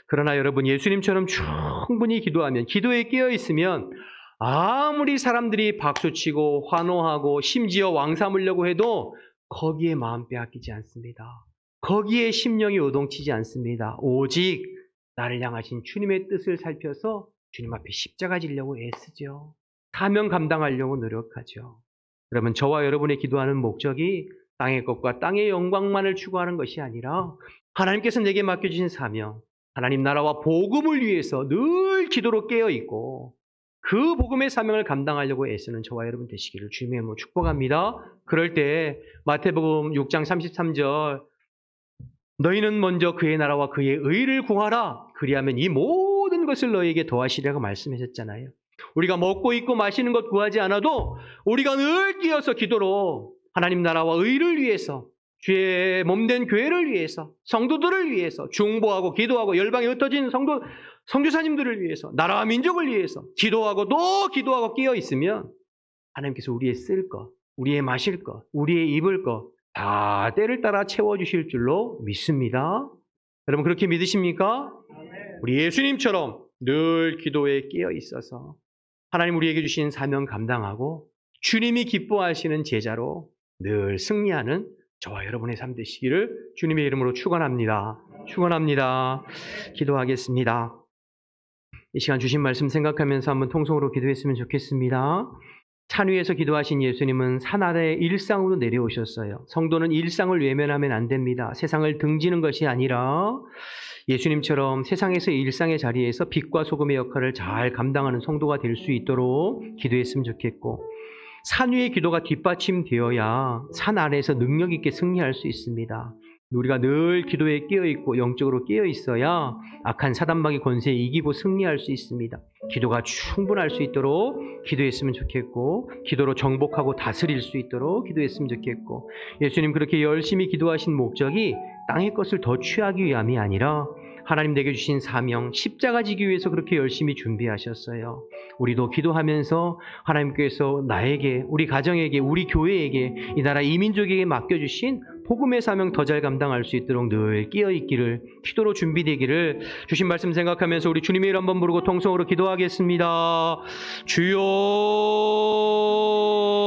그러나 여러분, 예수님처럼 충분히 기도하면, 기도에 깨어있으면 아무리 사람들이 박수치고 환호하고 심지어 왕 삼으려고 해도 거기에 마음 빼앗기지 않습니다. 거기에 심령이 요동치지 않습니다. 오직 나를 향하신 주님의 뜻을 살펴서 주님 앞에 십자가 지려고 애쓰죠. 사명 감당하려고 노력하죠. 여러분, 저와 여러분의 기도하는 목적이 땅의 것과 땅의 영광만을 추구하는 것이 아니라 하나님께서 내게 맡겨주신 사명, 하나님 나라와 복음을 위해서 늘 기도로 깨어있고 그 복음의 사명을 감당하려고 애쓰는 저와 여러분 되시기를 주님의 이름으로 축복합니다. 그럴 때 마태복음 6장 33절, 너희는 먼저 그의 나라와 그의 의를 구하라. 그리하면 이 모든 것을 너희에게 더하시리라고 말씀하셨잖아요. 우리가 먹고 입고 마시는 것 구하지 않아도 우리가 늘 끼어서 기도로 하나님 나라와 의를 위해서, 주의 몸된 교회를 위해서, 성도들을 위해서 중보하고 기도하고 열방에 흩어진 선교사님들을 위해서, 나라와 민족을 위해서 기도하고 또 기도하고 끼어 있으면 하나님께서 우리의 쓸 것, 우리의 마실 것, 우리의 입을 것 다 때를 따라 채워주실 줄로 믿습니다. 여러분 그렇게 믿으십니까? 우리 예수님처럼 늘 기도에 깨어 있어서 하나님 우리에게 주신 사명 감당하고 주님이 기뻐하시는 제자로 늘 승리하는 저와 여러분의 삶 되시기를 주님의 이름으로 축원합니다. 축원합니다. 기도하겠습니다. 이 시간 주신 말씀 생각하면서 한번 통성으로 기도했으면 좋겠습니다. 산 위에서 기도하신 예수님은 산 아래 일상으로 내려오셨어요. 성도는 일상을 외면하면 안 됩니다. 세상을 등지는 것이 아니라 예수님처럼 세상에서의 일상의 자리에서 빛과 소금의 역할을 잘 감당하는 성도가 될 수 있도록 기도했으면 좋겠고, 산 위의 기도가 뒷받침되어야 산 아래에서 능력 있게 승리할 수 있습니다. 우리가 늘 기도에 깨어있고 영적으로 깨어있어야 악한 사단마귀 권세에 이기고 승리할 수 있습니다. 기도가 충분할 수 있도록 기도했으면 좋겠고, 기도로 정복하고 다스릴 수 있도록 기도했으면 좋겠고, 예수님 그렇게 열심히 기도하신 목적이 땅의 것을 더 취하기 위함이 아니라 하나님 내게 주신 사명, 십자가 지기 위해서 그렇게 열심히 준비하셨어요. 우리도 기도하면서 하나님께서 나에게, 우리 가정에게, 우리 교회에게, 이 나라 이민족에게 맡겨주신 복음의 사명 더 잘 감당할 수 있도록 늘 끼어있기를, 기도로 준비되기를 주신 말씀 생각하면서 우리 주님의 이름 한번 부르고 통성으로 기도하겠습니다.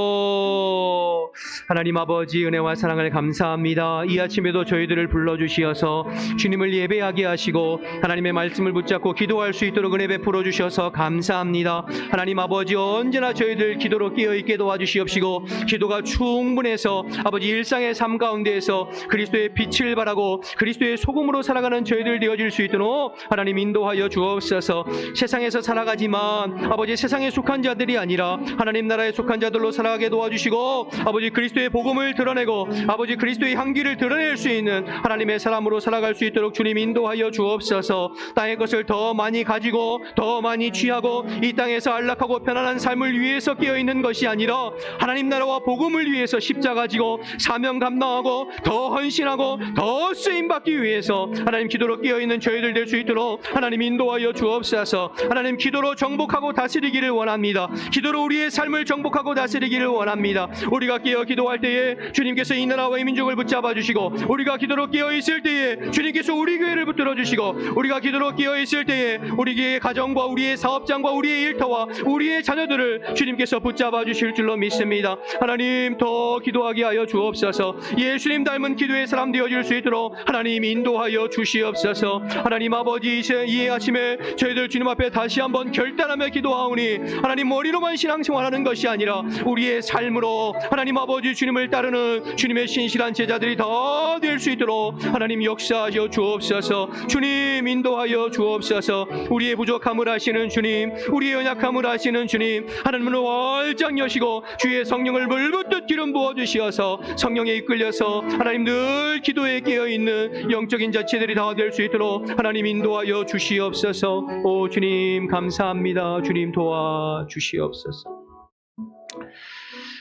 주여, 하나님 아버지 은혜와 사랑을 감사합니다. 이 아침에도 저희들을 불러주시어서 주님을 예배하게 하시고 하나님의 말씀을 붙잡고 기도할 수 있도록 은혜 베풀어 주셔서 감사합니다. 하나님 아버지 언제나 저희들 기도로 끼어있게 도와주시옵시고, 기도가 충분해서 아버지 일상의 삶 가운데에서 그리스도의 빛을 발하고 그리스도의 소금으로 살아가는 저희들 되어질 수 있도록 하나님 인도하여 주옵소서. 세상에서 살아가지만 아버지 세상에 속한 자들이 아니라 하나님 나라에 속한 자들로 살아가게 도와주시고, 아버지 그리스도의 복음을 드러내고 아버지 그리스도의 향기를 드러낼 수 있는 하나님의 사람으로 살아갈 수 있도록 주님 인도하여 주옵소서. 땅의 것을 더 많이 가지고 더 많이 취하고 이 땅에서 안락하고 편안한 삶을 위해서 깨어있는 것이 아니라 하나님 나라와 복음을 위해서 십자가 지고 사명 감당하고 더 헌신하고 더 쓰임받기 위해서 하나님 기도로 깨어있는 저희들 될 수 있도록 하나님 인도하여 주옵소서. 하나님 기도로 정복하고 다스리기를 원합니다. 기도로 우리의 삶을 정복하고 다스리기를 원합니다. 우리가 깨어 기도할 때에 주님께서 이 나라와 이 민족을 붙잡아 주시고, 우리가 기도로 깨어 있을 때에 주님께서 우리 교회를 붙들어 주시고, 우리가 기도로 깨어 있을 때에 우리 교회의 가정과 우리의 사업장과 우리의 일터와 우리의 자녀들을 주님께서 붙잡아 주실 줄로 믿습니다. 하나님 더 기도하게 하여 주옵소서. 예수님 닮은 기도의 사람 되어질 수 있도록 하나님 인도하여 주시옵소서. 하나님 아버지 이 아침에 저희들 주님 앞에 다시 한번 결단하며 기도하오니 하나님 머리로만 신앙생활하는 것이 아니라 우리의 삶으로 하나님 아버지 주님을 따르는 주님의 신실한 제자들이 다 될 수 있도록 하나님 역사하여 주옵소서. 주님 인도하여 주옵소서. 우리의 부족함을 아시는 주님, 우리의 연약함을 아시는 주님, 하나님은 활짝 여시고 주의 성령을 물붓듯 기름 부어주시어서 성령에 이끌려서 하나님 늘 기도에 깨어있는 영적인 자체들이 다 될 수 있도록 하나님 인도하여 주시옵소서. 오 주님 감사합니다. 주님 도와주시옵소서.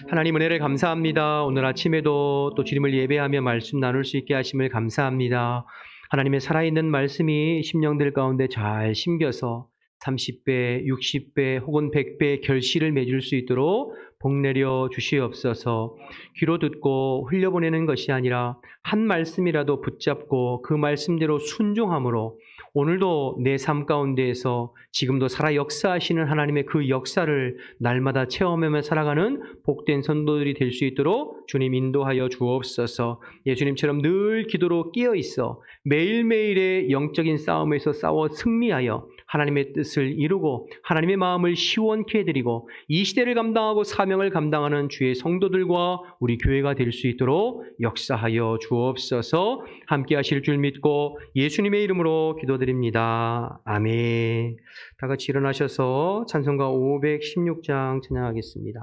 하나님 은혜를 감사합니다. 오늘 아침에도 또 주님을 예배하며 말씀 나눌 수 있게 하심을 감사합니다. 하나님의 살아있는 말씀이 심령들 가운데 잘 심겨서 30배, 60배 혹은 100배 결실을 맺을 수 있도록 복내려 주시옵소서. 귀로 듣고 흘려보내는 것이 아니라 한 말씀이라도 붙잡고 그 말씀대로 순종함으로 오늘도 내 삶 가운데에서 지금도 살아 역사하시는 하나님의 그 역사를 날마다 체험하며 살아가는 복된 선도들이 될 수 있도록 주님 인도하여 주옵소서. 예수님처럼 늘 기도로 끼어 있어 매일매일의 영적인 싸움에서 싸워 승리하여 하나님의 뜻을 이루고 하나님의 마음을 시원케 해드리고 이 시대를 감당하고 사명을 감당하는 주의 성도들과 우리 교회가 될 수 있도록 역사하여 주옵소서. 함께 하실 줄 믿고 예수님의 이름으로 기도드립니다. 아멘. 다 같이 일어나셔서 찬송가 516장 찬양하겠습니다.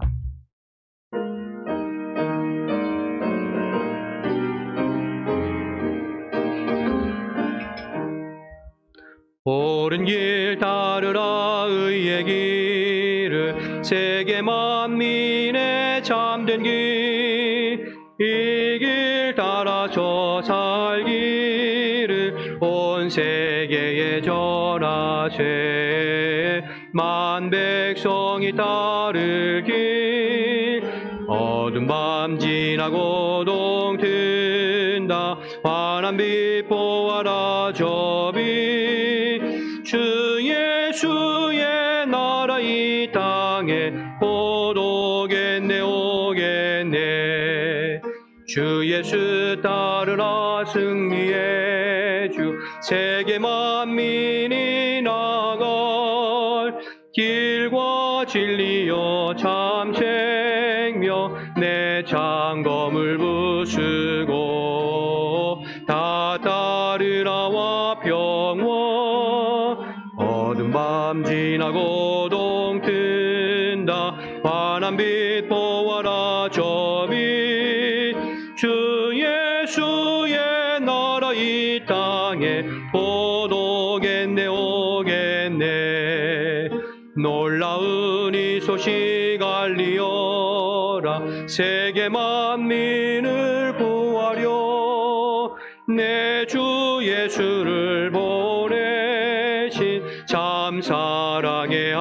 옳은 길 따르라 의의 길을 세계 만민의 참된 길, 이 길 따라서 살기를 온 세계에 전하세. 만 백성이 따를 길 어두운 밤 지나고 동튼다 환한 빛 보아라 저 빛 주 예수의 나라 이 땅에 곧 오겠네 오겠네 주 예수 따르라 승리의 주 세계 만민이 나갈 길과 진리여 참 생명 내 장검을 부수고 다 따르라와 평화 어두운 밤 지나고 동튼다 환한 빛 보아라 저 빛 주 예수의 나라 이 땅에 곧 오겠네 오겠네 놀라운 이 소식 알리어라 세계 만민을 구하려 내 주 예수를 보내신 참 사랑의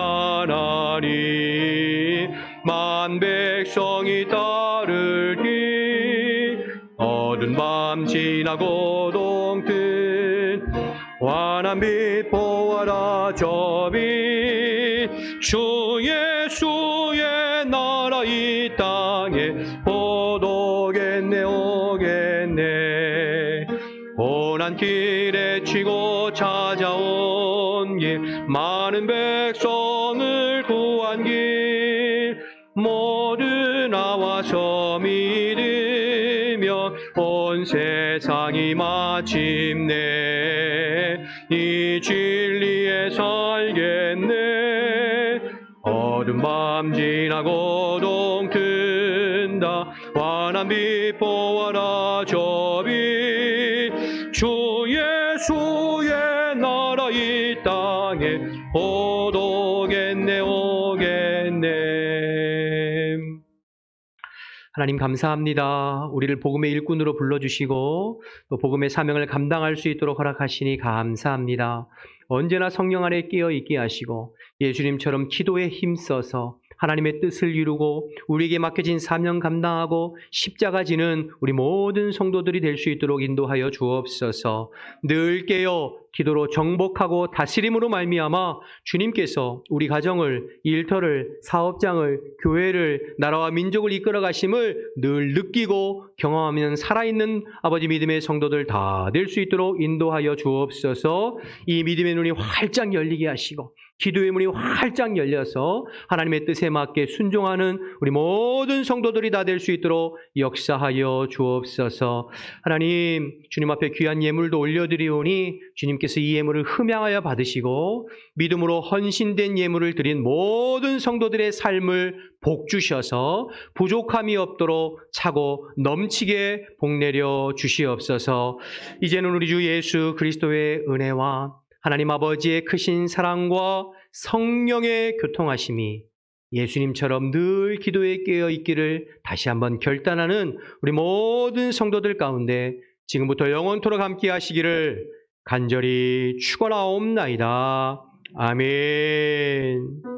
하나님 만 백성이 따르기 어두운 밤 지나고 동튼 환한 빛 보아라 저 빛 주 예수의 나라 이 땅에 곧 오겠네 오겠네 고난 길에 치고 찾아온 길 많은 백성을 구한 길 모두 나와서 믿으면 온 세상이 마침내 이 진리에 살겠네 어두운 밤 지나고 동튼다 환한 빛 보아라 저 빛 주 예수의 나라 이 땅에 곧 오겠네 오겠네 하나님 감사합니다. 우리를 복음의 일꾼으로 불러주시고 또 복음의 사명을 감당할 수 있도록 허락하시니 감사합니다. 언제나 성령 안에 깨어 있게 하시고 예수님처럼 기도에 힘써서 하나님의 뜻을 이루고 우리에게 맡겨진 사명 감당하고 십자가 지는 우리 모든 성도들이 될 수 있도록 인도하여 주옵소서. 늘 깨어 기도로 정복하고 다스림으로 말미암아 주님께서 우리 가정을, 일터를, 사업장을, 교회를, 나라와 민족을 이끌어 가심을 늘 느끼고 경험하면 살아있는 아버지 믿음의 성도들 다 될 수 있도록 인도하여 주옵소서. 이 믿음의 눈이 활짝 열리게 하시고 기도의 문이 활짝 열려서 하나님의 뜻에 맞게 순종하는 우리 모든 성도들이 다 될 수 있도록 역사하여 주옵소서. 하나님, 주님 앞에 귀한 예물도 올려드리오니 주님께서 이 예물을 흠양하여 받으시고 믿음으로 헌신된 예물을 드린 모든 성도들의 삶을 복 주셔서 부족함이 없도록 차고 넘치게 복내려 주시옵소서. 이제는 우리 주 예수 그리스도의 은혜와 하나님 아버지의 크신 사랑과 성령의 교통하심이 예수님처럼 늘 기도에 깨어 있기를 다시 한번 결단하는 우리 모든 성도들 가운데 지금부터 영원토록 함께 하시기를 간절히 축원하옵나이다. 아멘.